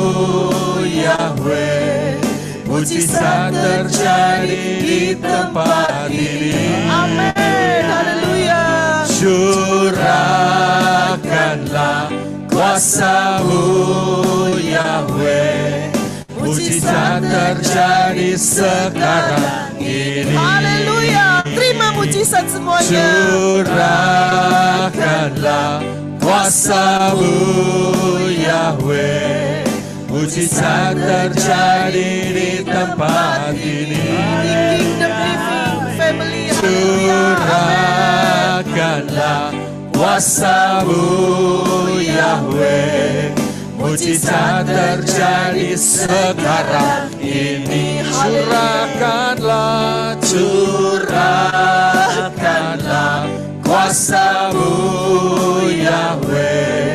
Yahweh, mujizat terjadi di tempat ini. Amin, haleluya. Curahkanlah kuasa-Mu Yahweh, mujizat terjadi sekarang ini. Haleluya, terima mujizat semuanya. Curahkanlah kuasa-Mu Yahweh, mujizat terjadi di tempat ini. Kingdom Living Family, Curahkanlah kuasa-Mu Yahweh, mujizat terjadi sekarang ini. Curahkanlah, curahkanlah kuasa-Mu Yahweh,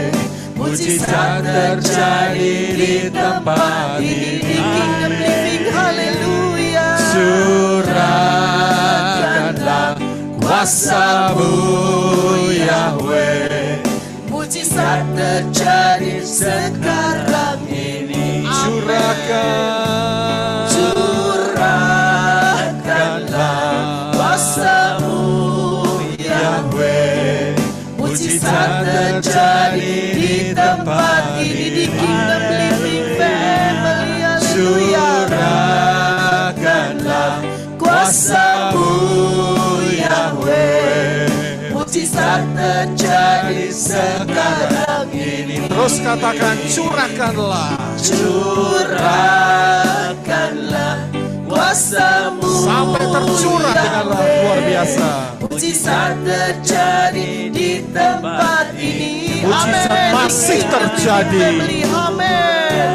mujizat terjadi di tempat ini. Kingdom living, haleluya. Curahkanlah kuasa-Mu Yahweh, Mujizat terjadi sekarang ini. curahkanlah kuasa-Mu Yahweh, mujizat terjadi di tempat ini, di Kingdom Living Family, haleluya. Curahkanlah kuasa-Mu Yahweh, Mujizat terjadi sekarang ini. terus katakan curahkanlah. Curahkanlah kuasa-Mu Sampai tercurah dengan luar biasa. Mujizat terjadi di tempat ini. Mujizat Amin. masih terjadi. Amin.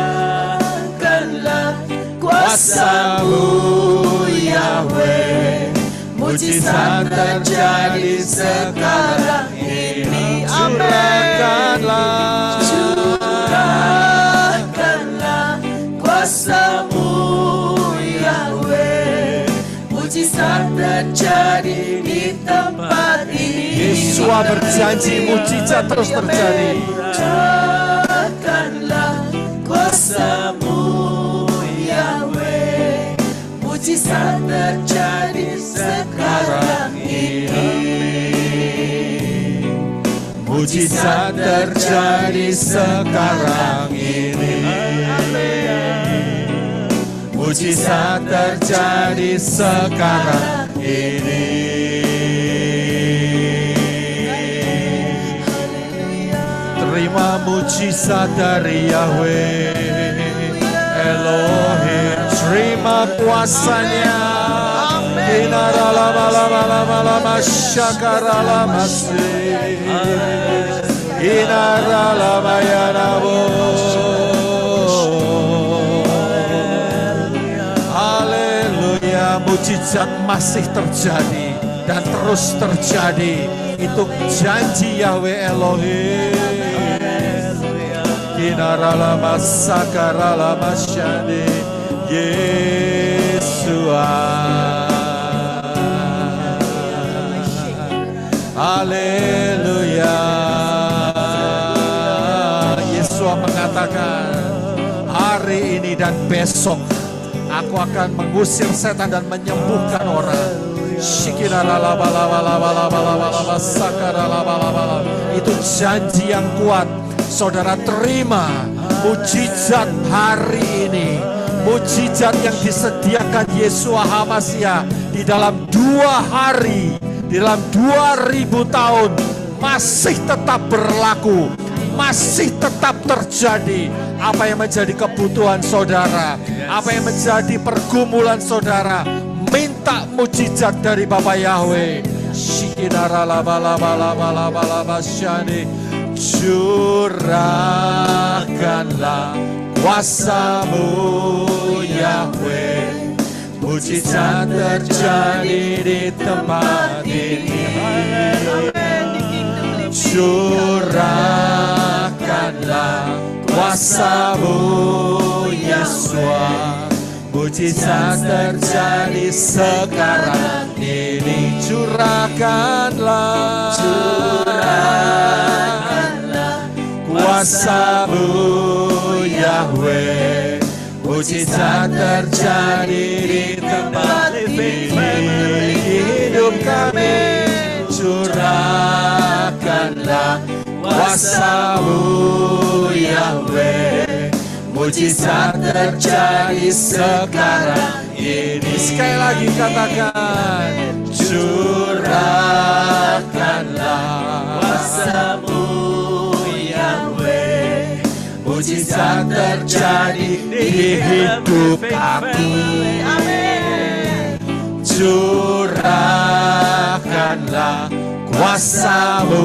Curahkanlah kuasa-Mu Yahweh, mujizat terjadi sekarang ini. Amin. Curahkanlah kuasa-Mu Yahweh, mujizat terjadi di tempat ini. Yesus berjanji mujizat terus terjadi. Curahkanlah kuasa-Mu Yahweh, mujizat terjadi sekarang ini. Mujizat terjadi sekarang ini. Mujizat terjadi sekarang ini. Terima mujizat dari Yahweh Elohim, terima kuasanya. Inaralamalama syakaralamasi, inaralamayanabu. Haleluya, mujizat masih terjadi dan terus terjadi. Itu janji Yahweh Elohim. Inaralama sakaralamasyani Yesua. Haleluya. Yesus mengatakan, hari ini dan besok aku akan mengusir setan dan menyembuhkan orang. Itu janji yang kuat. Saudara terima mujizat hari ini. Mujizat yang disediakan Yeshua HaMashiach di dalam 2 hari, di dalam 2000 tahun masih tetap berlaku, masih tetap terjadi. Apa yang menjadi kebutuhan saudara, apa yang menjadi pergumulan saudara, minta mujizat dari Bapa Yahweh. Curahkanlah kuasa-Mu Yahweh, mujizat terjadi di tempat ini. Curahkanlah kuasa-Mu Yeshua, mujizat terjadi sekarang ini. Curahkanlah kuasa-Mu Yahweh, mujizat terjadi di tempat ini. Hidup kami, curahkanlah kuasa-Mu Yahweh, mujizat terjadi sekarang ini. Sekali lagi katakan, curahkanlah kuasa-Mu Yahweh, mujizat terjadi di hidup aku. Curahkanlah kuasa-Mu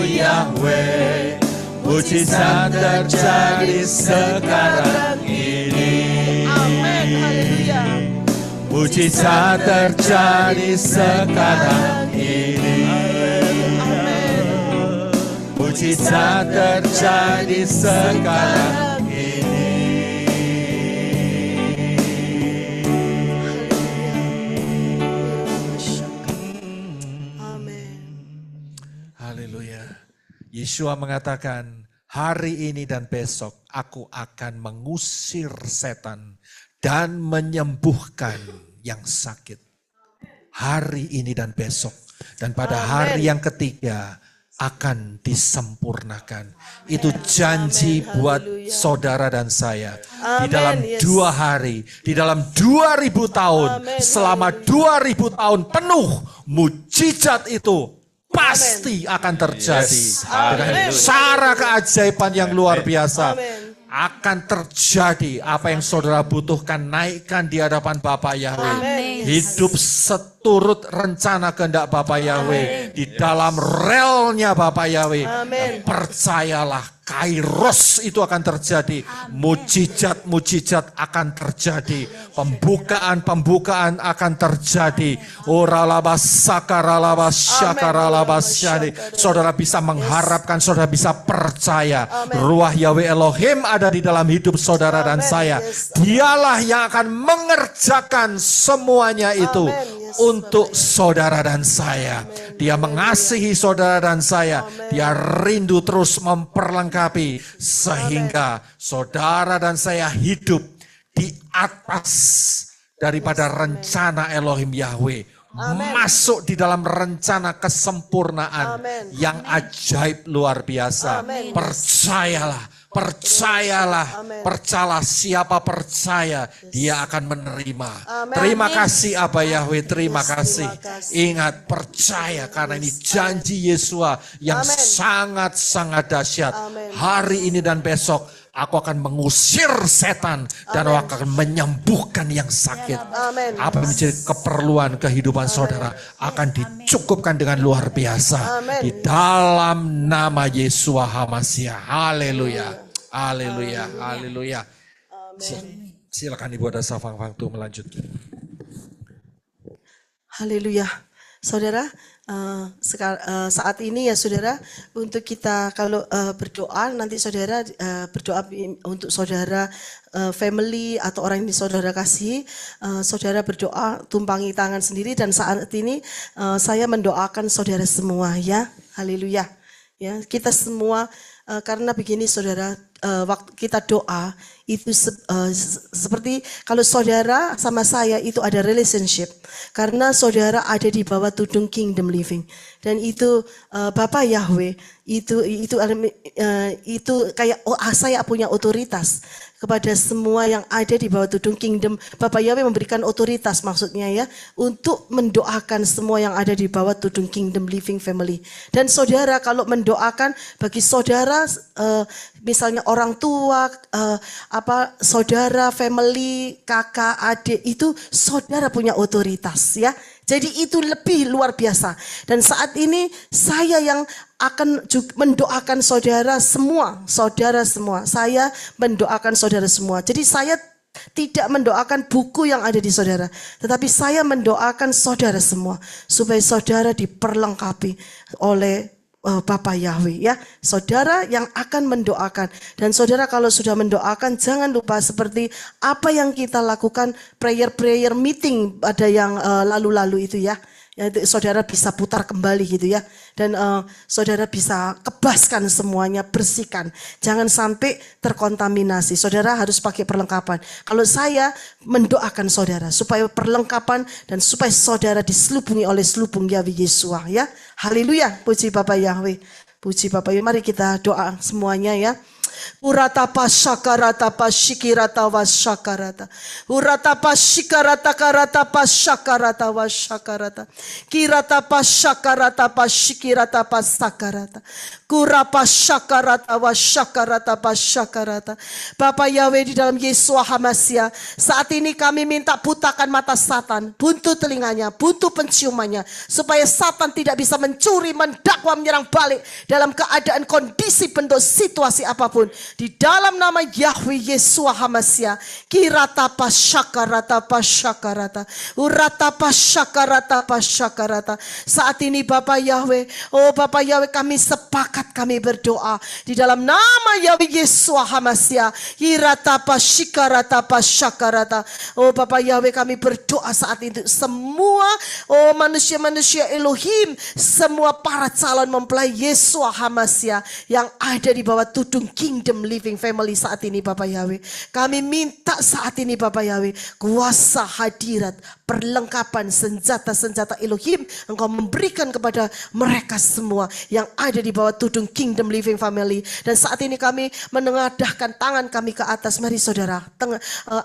Yahweh, mujizat terjadi sekarang ini. Mujizat terjadi sekarang ini. mujizat terjadi sekarang ini. Amin. Haleluya. Yesua mengatakan, hari ini dan besok aku akan mengusir setan dan menyembuhkan yang sakit. Hari ini dan besok. Dan pada hari yang ketiga akan disempurnakan. Itu janji buat saudara dan saya. Di dalam 2 hari, di dalam 2000 tahun, selama 2000 tahun penuh, mujizat itu pasti akan terjadi. Dengan cara keajaiban yang luar biasa. Akan terjadi apa yang saudara butuhkan, naikkan di hadapan Bapa Yahweh. Hidup seturut rencana kehendak Bapa Yahweh. Di dalam relnya Bapa Yahweh. Percayalah, Kairos itu akan terjadi. Mujizat-mujizat akan terjadi. Pembukaan-pembukaan akan terjadi. Saudara bisa mengharapkan, saudara bisa percaya. Ruah Yahweh Elohim ada di dalam hidup saudara dan saya. Dialah yang akan mengerjakan semuanya itu untuk saudara dan saya. Dia mengasihi saudara dan saya. Dia rindu terus memperlengkapi sehingga saudara dan saya hidup di atas daripada rencana Elohim Yahweh. Masuk di dalam rencana kesempurnaan yang ajaib luar biasa. Percayalah, percayalah, siapa percaya dia akan menerima. Terima kasih Abah Yahweh, terima kasih. Ingat, percaya karena ini janji Yesua yang sangat-sangat dahsyat. Hari ini dan besok aku akan mengusir setan dan aku akan menyembuhkan yang sakit. Apa yang menjadi keperluan kehidupan saudara akan dicukupkan dengan luar biasa. Di dalam nama Yesua HaMashiach. Haleluya. Haleluya. Haleluya. Silakan Ibu ada Safang untuk melanjutkan. Haleluya. Saudara, saat ini ya saudara, untuk kita kalau berdoa, nanti saudara berdoa untuk saudara, family atau orang yang saudara kasihi, saudara berdoa tumpangi tangan sendiri, dan saat ini saya mendoakan saudara semua ya. Haleluya. Ya, kita semua karena begini saudara, waktu kita doa itu seperti kalau saudara sama saya itu ada relationship, karena saudara ada di bawah tudung kingdom living, dan itu Bapa Yahweh itu kayak saya punya otoritas kepada semua yang ada di bawah tudung kingdom. Bapa Yahweh memberikan otoritas, maksudnya ya, untuk mendoakan semua yang ada di bawah tudung kingdom living family. Dan saudara kalau mendoakan bagi saudara, misalnya orang tua, saudara, family, kakak, adik, itu saudara punya otoritas ya. Jadi itu lebih luar biasa. Dan saat ini saya yang akan mendoakan saudara semua. Saya mendoakan saudara semua. Jadi saya tidak mendoakan buku yang ada di saudara, tetapi saya mendoakan saudara semua supaya saudara diperlengkapi oleh Bapa Yahweh ya. Saudara yang akan mendoakan, dan saudara kalau sudah mendoakan jangan lupa seperti apa yang kita lakukan prayer meeting pada yang lalu-lalu itu ya. Saudara bisa putar kembali gitu ya, dan saudara bisa kebaskan semuanya, bersihkan, jangan sampai terkontaminasi. Saudara harus pakai perlengkapan. Kalau saya mendoakan saudara supaya perlengkapan dan supaya saudara diselubungi oleh selubung Yahweh Yesua ya. Haleluya, puji Bapa Yahweh, puji Bapa Yahweh. Mari kita doa semuanya ya. Uratapa syakarata pasyikirata wasyakarata. Uratapa syikarata karata pasyakarata wasyakarata. Kirata pasyakarata pasyikirata pasakarata. Kurapa syakarata wasyakarata pasyakarata. Bapa Yahweh, di dalam Yesua HaMashiach, saat ini kami minta butakan mata Satan, buntu telinganya, buntu penciumannya, supaya Satan tidak bisa mencuri, mendakwa, menyerang balik dalam keadaan kondisi bentuk situasi apapun. Di dalam nama Yahweh Yesua HaMashiach, kirata pasyakarata pasyakarata, urata pasyakarata pasyakarata. Saat ini Bapa Yahweh, oh Bapa Yahweh, kami sepakat angkat kami berdoa di dalam nama Yahweh Yesua Hamasia. Hiratapa shikaratapa syakarata. Oh Bapak Yahweh, kami berdoa saat itu semua manusia-manusia Elohim, semua para calon mempelai Yesua Hamasia yang ada di bawah tudung Kingdom Living Family saat ini Bapak Yahweh. Kami minta saat ini Bapak Yahweh, kuasa hadirat, perlengkapan senjata-senjata Elohim Engkau memberikan kepada mereka semua yang ada di bawah tudung Kingdom Living Family. Dan saat ini kami menengadahkan tangan kami ke atas. Mari saudara,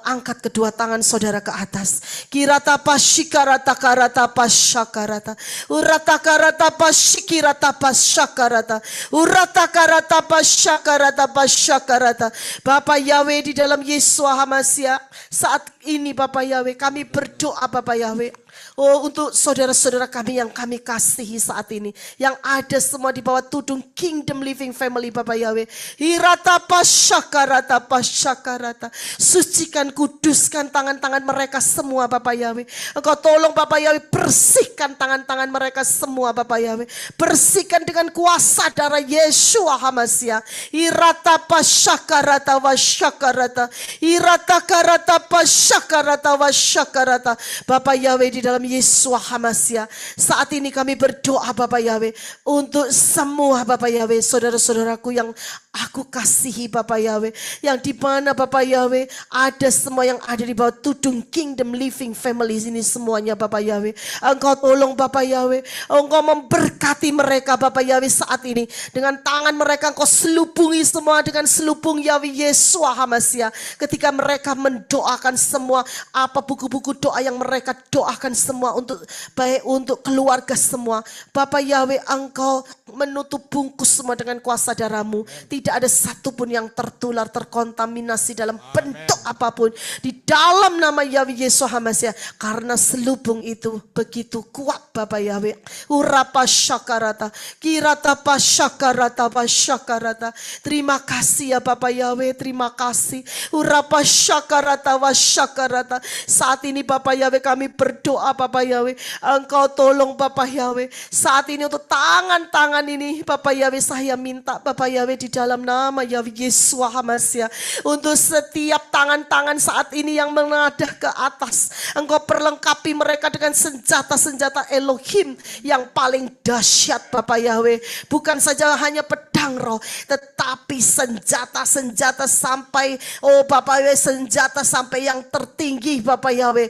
angkat kedua tangan saudara ke atas. Kirata pashikarata karata pasyakarata. Urata karata pashikirata pasyakarata. Urata karata pasyakarata pasyakarata. Bapak Yahweh, di dalam Yesua Hamasia, saat ini Bapak Yahweh, kami berdoa Bapak Yahweh, untuk saudara-saudara kami yang kami kasihi saat ini, yang ada semua di bawah tudung Kingdom Living Family Bapak Yahweh. Hirata pasyakarata pasyakarata. Sucikan, kuduskan tangan-tangan mereka semua Bapak Yahweh. Engkau tolong Bapak Yahweh, bersihkan tangan-tangan mereka semua Bapak Yahweh. Bersihkan dengan kuasa darah Yeshua Hamasia. Hirata pasyakarata wasyakarata. Hirata karata pasyakarata wasyakarata. Bapak Yahweh, di dalam Yesua Hamasia, saat ini kami berdoa Bapak Yahweh untuk semua Bapak Yahweh, saudara-saudaraku yang aku kasihi Bapak Yahweh, yang di mana Bapak Yahweh ada semua yang ada di bawah tudung Kingdom Living Family ini semuanya Bapak Yahweh. Engkau tolong Bapak Yahweh, Engkau memberkati mereka Bapak Yahweh saat ini. Dengan tangan mereka Engkau selubungi semua dengan selubung Yahweh Yesua Hamasia. Ketika mereka mendoakan semua apa buku-buku doa yang mereka doakan semua untuk baik untuk keluarga semua. Bapak Yahweh, Engkau menutup bungkus semua dengan kuasa darah-Mu. Tidak ada satupun yang tertular, terkontaminasi dalam bentuk apapun. Di dalam nama Yahweh Yesua Hamasia. Karena selubung itu begitu kuat Bapak Yahweh. Urapa syakarata. Kirata pasyakarata pasyakarata. Terima kasih ya Bapak Yahweh. Terima kasih. Urapa syakarata wasyakarata. Saat ini Bapak Yahweh kami berdoa Bapak Yahweh, Engkau tolong Bapak Yahweh. Saat ini untuk tangan-tangan ini Bapak Yahweh, saya minta Bapak Yahweh di dalam nama Yahweh Yesua Hamasia, untuk setiap tangan-tangan saat ini yang menadah ke atas, Engkau perlengkapi mereka dengan senjata-senjata Elohim yang paling dahsyat Bapak Yahweh. Bukan saja hanya pedang roh, tetapi senjata-senjata sampai Bapak Yahweh, senjata sampai yang tertinggi Bapak Yahweh.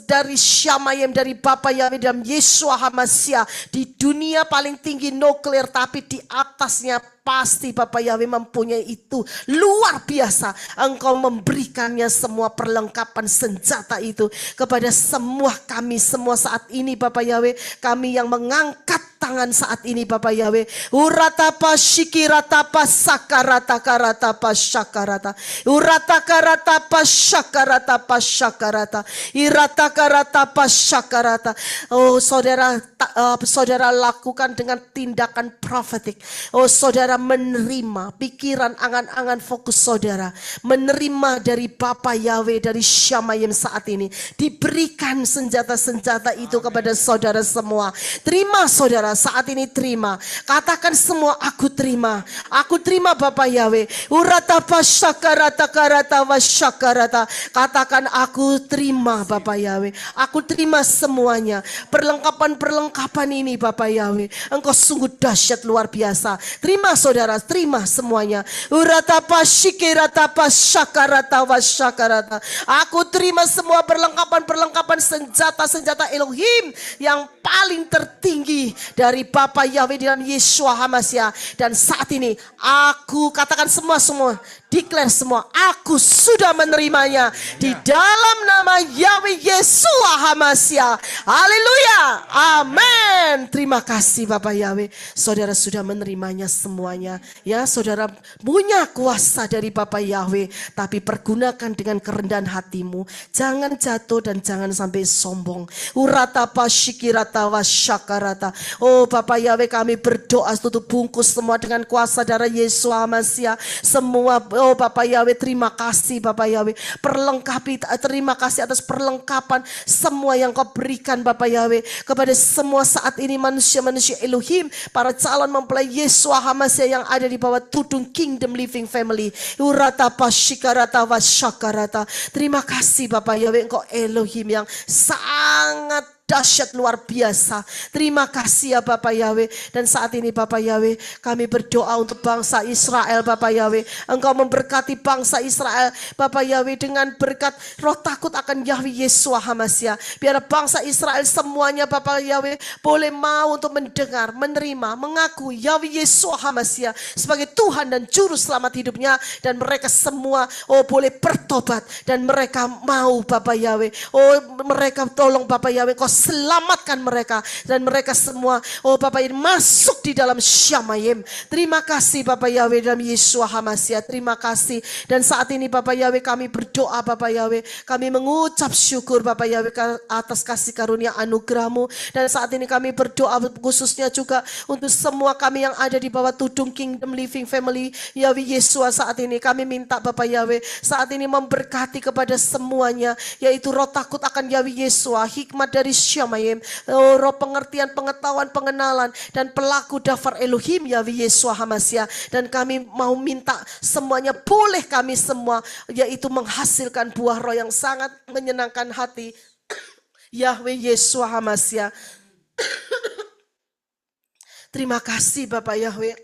Dari Syamayim, dari Bapak Yahweh dalam Yesua Hamasia, di dunia paling tinggi nuklir, tapi di atasnya pasti Bapak Yahweh mempunyai itu luar biasa. Engkau memberikannya semua perlengkapan senjata itu kepada semua kami semua saat ini Bapak Yahweh. Kami yang mengangkat tangan saat ini Bapak Yahweh. Uratapa shikiratapa sakarataka ratapa syakarata. Uratakarata syakarata syakarata. Iratakarata syakarata. Oh saudara lakukan dengan tindakan profetik. Oh saudara menerima pikiran, angan-angan, fokus saudara. Menerima dari Bapa Yahweh, dari Syamayim saat ini. Diberikan senjata-senjata itu kepada saudara semua. Terima saudara, saat ini terima. Katakan semua, aku terima. Aku terima Bapa Yahweh. Uratapa syakarata karata wasyakarata. Katakan aku terima Bapa Yahweh. Aku terima semuanya. Perlengkapan-perlengkapan ini Bapa Yahweh. Engkau sungguh dahsyat luar biasa. Terima saudara, terima semuanya. Uratapa shikiratapa syakarata wasyakarata. Aku terima semua perlengkapan-perlengkapan senjata-senjata Elohim yang paling tertinggi dari Bapa Yahweh dalam Yesua Hamasia. Dan saat ini aku katakan semua declare semua, aku sudah menerimanya di dalam nama Yahweh Yesua Hamasia. Haleluya, amin. Terima kasih Bapak Yahweh, saudara sudah menerimanya semuanya. Ya, saudara punya kuasa dari Bapak Yahweh, tapi pergunakan dengan kerendahan hatimu. Jangan jatuh dan jangan sampai sombong. Uratapa shikirata wasyakarata. Oh Bapak Yahweh, kami berdoa tutup bungkus semua dengan kuasa darah Yesua Hamasia. Semua Oh Bapak Yahweh, terima kasih Bapak Yahweh. Perlengkapi, terima kasih atas perlengkapan semua yang kau berikan Bapak Yahweh. Kepada semua saat ini manusia-manusia Elohim, para calon mempelai Yesua HaMasiah yang ada di bawah tudung Kingdom Living Family. Urata pashikarata wasyakarata. Terima kasih Bapak Yahweh, Engkau Elohim yang sangat dahsyat luar biasa. Terima kasih ya Bapak Yahweh. Dan saat ini Bapak Yahweh, kami berdoa untuk bangsa Israel Bapak Yahweh. Engkau memberkati bangsa Israel Bapak Yahweh dengan berkat roh takut akan Yahweh Yesua HaMasiah. Biar bangsa Israel semuanya Bapak Yahweh boleh mau untuk mendengar, menerima, mengaku Yahweh Yesua HaMasiah sebagai Tuhan dan Juru Selamat hidupnya. Dan mereka semua boleh bertobat. Dan mereka mau Bapak Yahweh. Mereka tolong Bapak Yahweh, Kau selamatkan mereka. Dan mereka semua Bapak Yahweh masuk di dalam Syamayim. Terima kasih Bapak Yahweh dalam Yesua HaMasiah. Terima kasih. Dan saat ini Bapak Yahweh kami berdoa Bapak Yahweh. Kami mengucap syukur Bapak Yahweh atas kasih karunia anugerah-Mu. Dan saat ini kami berdoa khususnya juga untuk semua kami yang ada di bawah tudung Kingdom Living Family Yahweh Yesua. Saat ini kami minta Bapak Yahweh saat ini memberkati kepada semuanya, yaitu roh takut akan Yahweh Yesua, hikmat dari Syamayim, roh pengertian, pengetahuan, pengenalan, dan pelaku daftar Elohim Yahweh Yesua HaMasiah. Dan kami mau minta semuanya boleh kami semua, yaitu menghasilkan buah roh yang sangat menyenangkan hati Yahweh Yesua HaMasiah. Terima kasih Bapak Yahweh.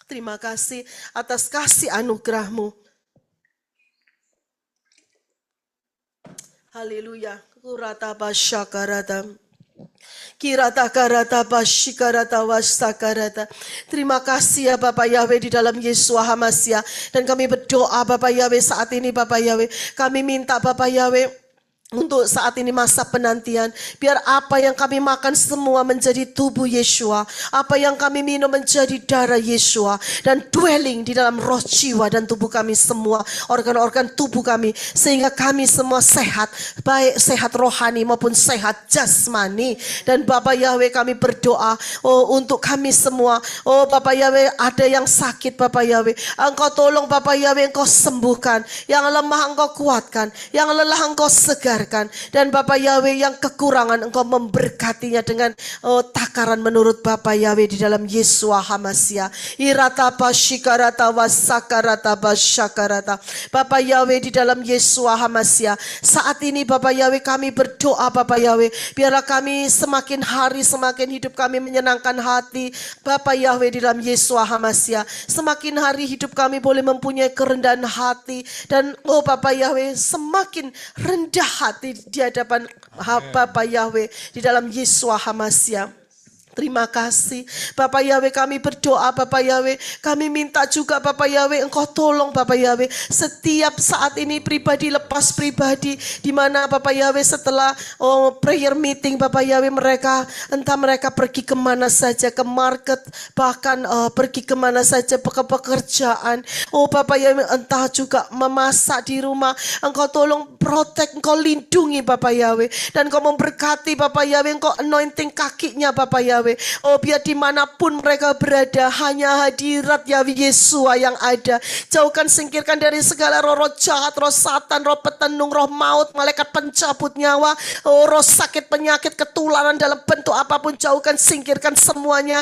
Terima kasih atas kasih anugerah-Mu. Haleluya. Kurata basyakarata. Kirata karata basyikarata wasakarata. Terima kasih ya Bapak Yahweh di dalam Yesua HaMasiah. Dan kami berdoa Bapak Yahweh saat ini Bapak Yahweh. Kami minta Bapak Yahweh untuk saat ini masa penantian, biar apa yang kami makan semua menjadi tubuh Yesua, apa yang kami minum menjadi darah Yesua, dan dwelling di dalam roh, jiwa, dan tubuh kami semua, organ-organ tubuh kami, sehingga kami semua sehat, baik sehat rohani maupun sehat jasmani. Dan Bapak Yahweh kami berdoa untuk kami semua, Bapak Yahweh ada yang sakit Bapak Yahweh, Engkau tolong Bapak Yahweh, Engkau sembuhkan, yang lemah Engkau kuatkan, yang lelah Engkau segar. Dan Bapak Yahweh yang kekurangan Engkau memberkatinya dengan takaran menurut Bapak Yahweh di dalam Yesua HaMasiah. Irata pasyikarata wasakarata basyakarata. Bapak Yahweh di dalam Yesua HaMasiah, saat ini Bapak Yahweh kami berdoa Bapak Yahweh, biarlah kami semakin hari semakin hidup kami menyenangkan hati Bapak Yahweh di dalam Yesua HaMasiah. Semakin hari hidup kami boleh mempunyai kerendahan hati. Dan Bapak Yahweh semakin rendah hati di hadapan Bapak Yahweh di dalam Yesua HaMasiah. Terima kasih Bapak Yahweh, kami berdoa Bapak Yahweh, kami minta juga Bapak Yahweh Engkau tolong Bapak Yahweh setiap saat ini pribadi lepas pribadi, di mana Bapak Yahweh setelah prayer meeting Bapak Yahweh mereka entah mereka pergi kemana saja, ke market, bahkan pergi kemana saja, ke pekerjaan, Bapak Yahweh entah juga memasak di rumah, Engkau tolong protect, Engkau lindungi Bapak Yahweh, dan Engkau memberkati Bapak Yahweh, Engkau anointing kakinya Bapak Yahweh. Biar dimanapun mereka berada, hanya hadirat Yahweh Yesua yang ada. Jauhkan, singkirkan dari segala roh jahat, roh satan, roh petenung, roh maut, malaikat pencabut nyawa, roh sakit, penyakit, ketularan dalam bentuk apapun. Jauhkan, singkirkan semuanya.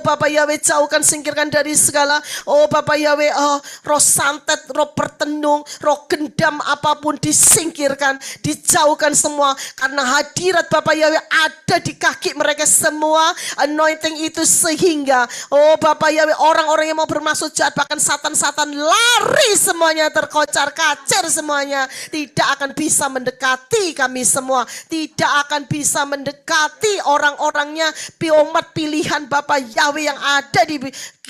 Bapak Yahweh, jauhkan, singkirkan dari segala Bapak Yahweh, roh santet, roh pertenung, roh gendam apapun disingkirkan, dijauhkan semua. Karena hadirat Bapak Yahweh ada di kaki mereka semua. Anointing itu sehingga Bapak Yahweh orang-orang yang mau bermaksud jahat, bahkan satan-satan lari semuanya, terkocar kacir semuanya, tidak akan bisa mendekati kami semua, tidak akan bisa mendekati orang-orangnya, umat pilihan Bapak Yahweh yang ada di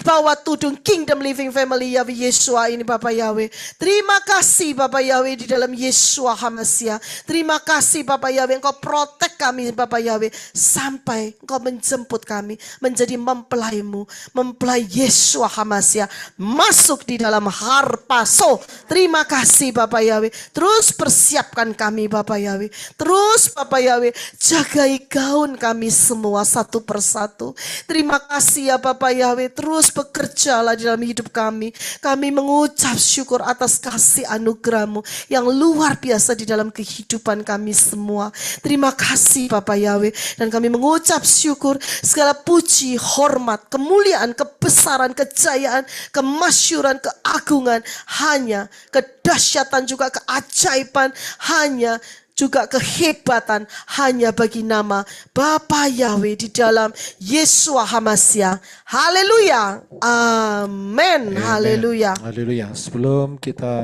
bawah tudung Kingdom Living Family Yahweh Yesua ini Bapak Yahweh. Terima kasih Bapak Yahweh di dalam Yesua HaMasiah. Terima kasih Bapak Yahweh, Engkau protect kami Bapak Yahweh sampai Engkau menjemput menjemput kami menjadi mempelaimu, mempelai Yeshua HaMasiah, masuk di dalam harpaso. Terima kasih Bapak Yahweh, terus persiapkan kami Bapak Yahweh, terus Bapak Yahweh jagai gaun kami semua satu persatu. Terima kasih ya Bapak Yahweh, terus bekerjalah di dalam hidup kami. Kami mengucap syukur atas kasih anugerah-Mu yang luar biasa di dalam kehidupan kami semua. Terima kasih Bapak Yahweh, dan kami mengucap syukur segala puji, hormat, kemuliaan, kebesaran, kejayaan, kemasyuran, keagungan, hanya kedahsyatan juga keajaiban, hanya juga kehebatan hanya bagi nama Bapa Yahweh di dalam Yeshua HaMasiah. Haleluya. Amin. Haleluya. Haleluya. Sebelum kita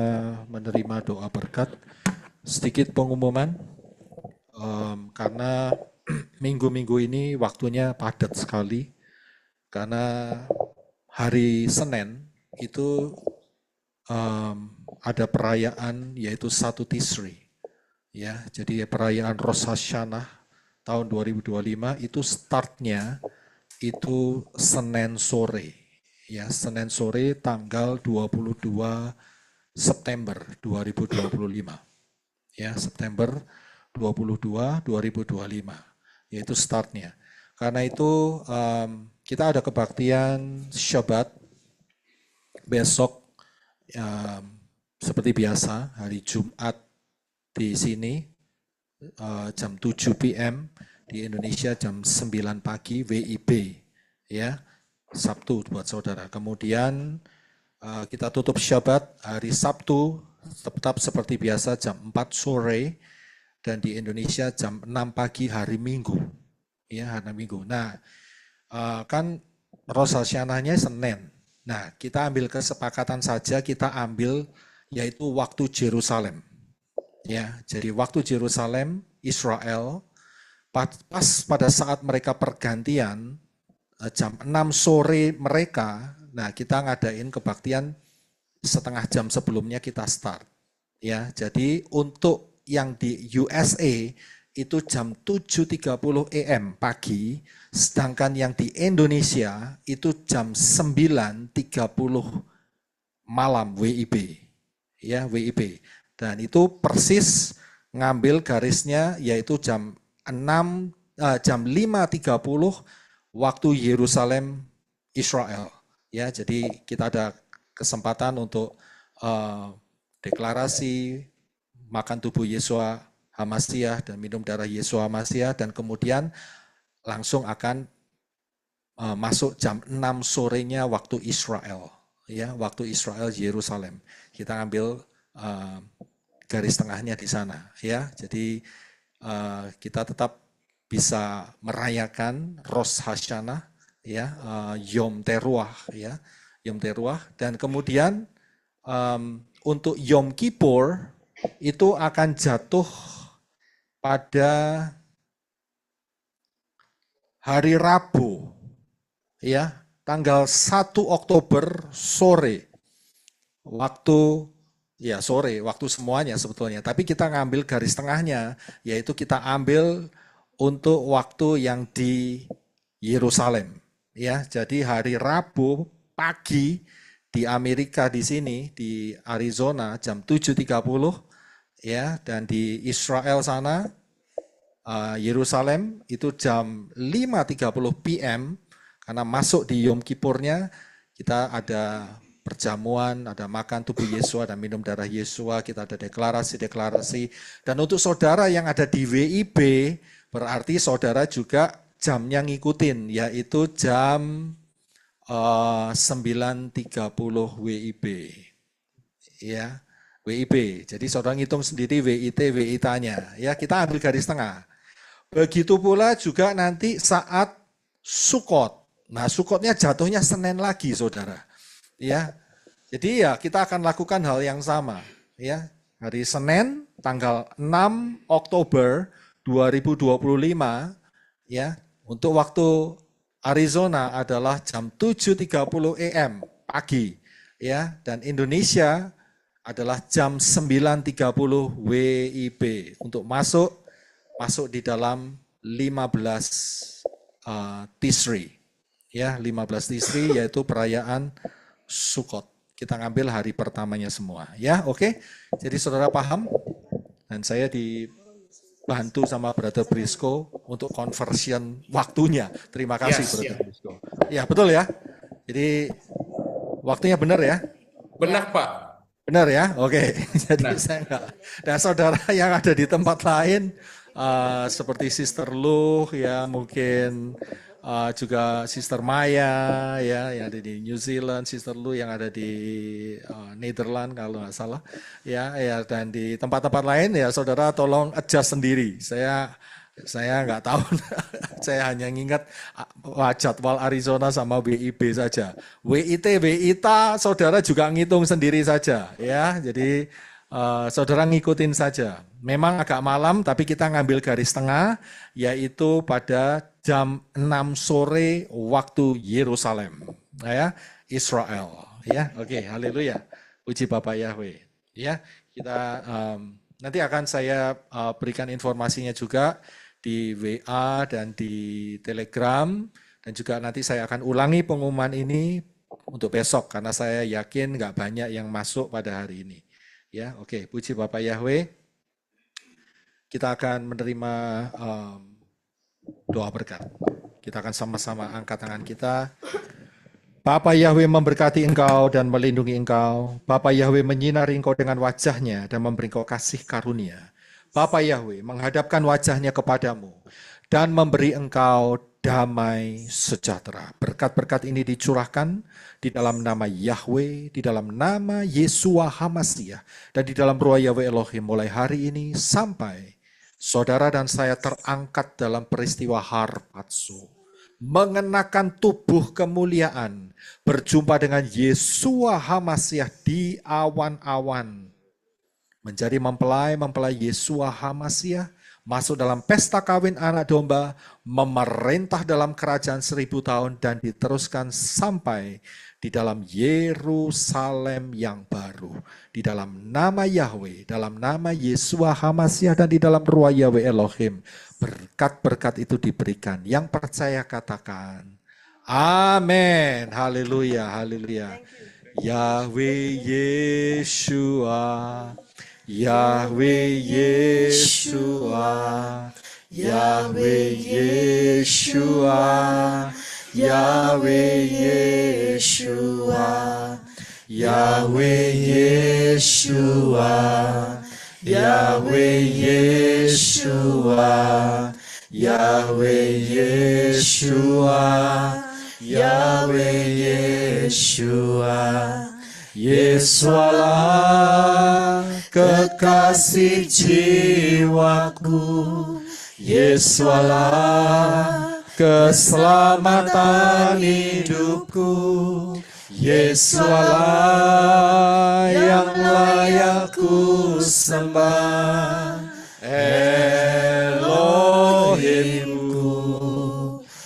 menerima doa berkat, sedikit pengumuman. Karena minggu-minggu ini waktunya padat sekali. Karena hari Senin itu ada perayaan yaitu 1 Tisri. Ya, jadi perayaan Rosh Hashanah tahun 2025 itu startnya itu Senin sore. Ya, Senin sore tanggal 22 September 2025. Ya, September 22 2025. Yaitu startnya. Karena itu kita ada kebaktian Syabat besok seperti biasa hari Jumat di sini jam 7 PM, di Indonesia jam 9 pagi WIB ya, Sabtu buat saudara. Kemudian kita tutup Syabat hari Sabtu tetap seperti biasa jam 4 sore, dan di Indonesia jam 6 pagi hari Minggu ya, hari Minggu. Nah kan Rosh Hashanah-nya Senin. Nah kita ambil kesepakatan saja, kita ambil yaitu waktu Yerusalem. Ya, jadi waktu Yerusalem, Israel, pas pada saat mereka pergantian, jam 6 sore mereka, nah kita ngadain kebaktian setengah jam sebelumnya kita start. Ya, jadi untuk yang di USA itu jam 7.30 AM pagi, sedangkan yang di Indonesia itu jam 9.30 malam WIB. Ya, WIB. Dan itu persis ngambil garisnya yaitu jam 5.30 waktu Yerusalem Israel. Ya, jadi kita ada kesempatan untuk deklarasi makan tubuh Yeshua HaMasiah dan minum darah Yeshua HaMasiah, dan kemudian langsung akan masuk jam 6 sorenya waktu Israel. Ya, waktu Israel Yerusalem. Kita ambil garis tengahnya di sana ya. Jadi kita tetap bisa merayakan Rosh Hashanah ya, Yom Teruah ya, Yom Teruah, dan kemudian untuk Yom Kippur itu akan jatuh pada hari Rabu ya, tanggal 1 Oktober sore. Waktu ya sore, waktu semuanya sebetulnya. Tapi kita ngambil garis tengahnya, yaitu kita ambil untuk waktu yang di Yerusalem. Ya, jadi hari Rabu pagi di Amerika di sini, di Arizona jam 7.30 ya, dan di Israel sana Yerusalem itu jam 5.30 PM, karena masuk di Yom Kippurnya kita ada perjamuan, ada makan tubuh Yesua dan minum darah Yesua, kita ada deklarasi-deklarasi. Dan untuk saudara yang ada di WIB, berarti saudara juga jamnya ngikutin, yaitu jam 9.30 WIB. Ya, WIB. Jadi saudara ngitung sendiri WIT, WITA-nya. Ya, kita ambil garis tengah. Begitu pula juga nanti saat Sukot. Nah, Sukotnya jatuhnya Senin lagi, saudara. Ya, jadi ya kita akan lakukan hal yang sama. Ya, hari Senin tanggal 6 Oktober 2025, ya, untuk waktu Arizona adalah jam 7.30 AM pagi, ya, dan Indonesia adalah jam 9.30 WIB untuk masuk di dalam 15 Tisri. Ya, 15 Tisri yaitu perayaan Sukot. Kita ngambil hari pertamanya semua. Ya, oke. Jadi saudara paham? Dan saya dibantu sama Brother Brisco untuk conversion waktunya. Terima kasih Brother Brisco. Ya, betul ya. Jadi waktunya benar ya? Benar, Pak. Benar ya? Oke. Jadi saya enggak. Dan saudara yang ada di tempat lain seperti Sister Luh ya, mungkin juga Sister Maya ya yang ada di New Zealand, Sister Luh yang ada di Netherlands kalau nggak salah ya, dan di tempat-tempat lain ya saudara tolong adjust sendiri. Saya nggak tahu, saya hanya ngingat jadwal Arizona sama WIB saja. WITA saudara juga ngitung sendiri saja ya. Jadi saudara ngikutin saja. Memang agak malam tapi kita ngambil garis tengah yaitu pada jam 6 sore waktu Yerusalem ya, Israel ya. Oke, haleluya. Puji Bapa Yahweh. Ya, kita nanti akan saya berikan informasinya juga di WA dan di Telegram, dan juga nanti saya akan ulangi pengumuman ini untuk besok karena saya yakin nggak banyak yang masuk pada hari ini. Ya, oke, puji Bapak Yahweh. Kita akan menerima doa berkat. Kita akan sama-sama angkat tangan kita. Bapa Yahweh memberkati engkau dan melindungi engkau. Bapa Yahweh menyinari engkau dengan wajahnya dan memberi engkau kasih karunia. Bapa Yahweh menghadapkan wajahnya kepadamu dan memberi engkau damai sejahtera. Berkat-berkat ini dicurahkan di dalam nama Yahweh, di dalam nama Yeshua HaMashiach, dan di dalam Ruah Yahweh Elohim mulai hari ini sampai saudara dan saya terangkat dalam peristiwa Harpatsu, mengenakan tubuh kemuliaan, berjumpa dengan Yeshua HaMashiach di awan-awan, menjadi mempelai Yeshua HaMashiach, masuk dalam pesta kawin anak domba, memerintah dalam kerajaan 1000 tahun dan diteruskan sampai di dalam Yerusalem yang baru. Di dalam nama Yahweh, dalam nama Yeshua HaMashiach dan di dalam Ruah Yahweh Elohim, berkat-berkat itu diberikan. Yang percaya katakan, amin, haleluya, haleluya. Yahweh Yeshua, Yahweh Yeshua, Yahweh Yeshua, Yahweh Yeshua, Yahweh Yeshua, Yahweh Yeshua, Yahweh Yeshua, Yahweh Yeshua. Yesualah kekasih jiwaku, Yesualah keselamatan hidupku, Yesualah yang layak ku sembah, Elohimku,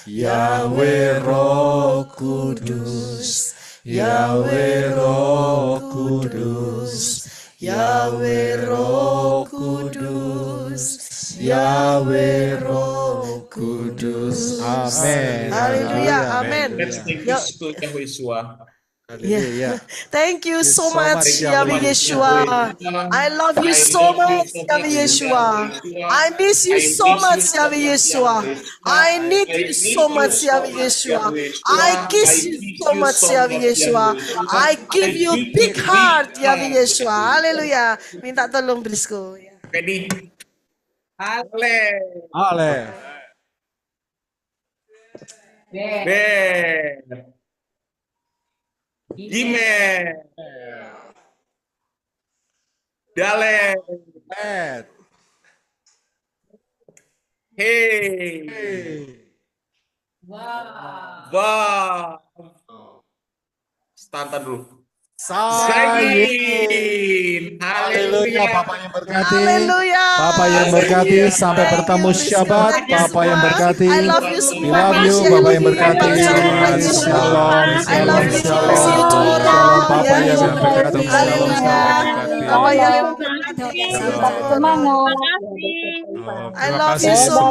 Yahweh Roh Kudus, Yahweh Roh Kudus, Yahweh Roh Kudus, Yahweh Roh Kudus. Amin. Haleluya, amin. Let's take this to Yahweh Yeshua. Haleluya. Thank you so much, Yahweh Yeshua. I love you so much, Yahweh Yeshua. I miss you so much, Yahweh Yeshua. I need you so much, Yahweh Yeshua. I kiss you so much, Yahweh Yeshua. I give you big heart, Yahweh Yeshua. Haleluya. Minta tolong Brisco. Ready? Ale. Ale. Ben. Gime. Dale. Ed. Hey. Wah. Stantan dulu. Sayin. Haleluya. Bapak yang berkati. Haleluya. Bapak yang berkati. Sampai bertemu Syabat. Bapak yang berkati. I love you so We love you. Bapak yang berkati. Shalom. Shalom. I love you. Shalom. See you tomorrow. Shalom. Bapak yang berkati. Shalom. Haleluya. Bapak yang berkati. I love you so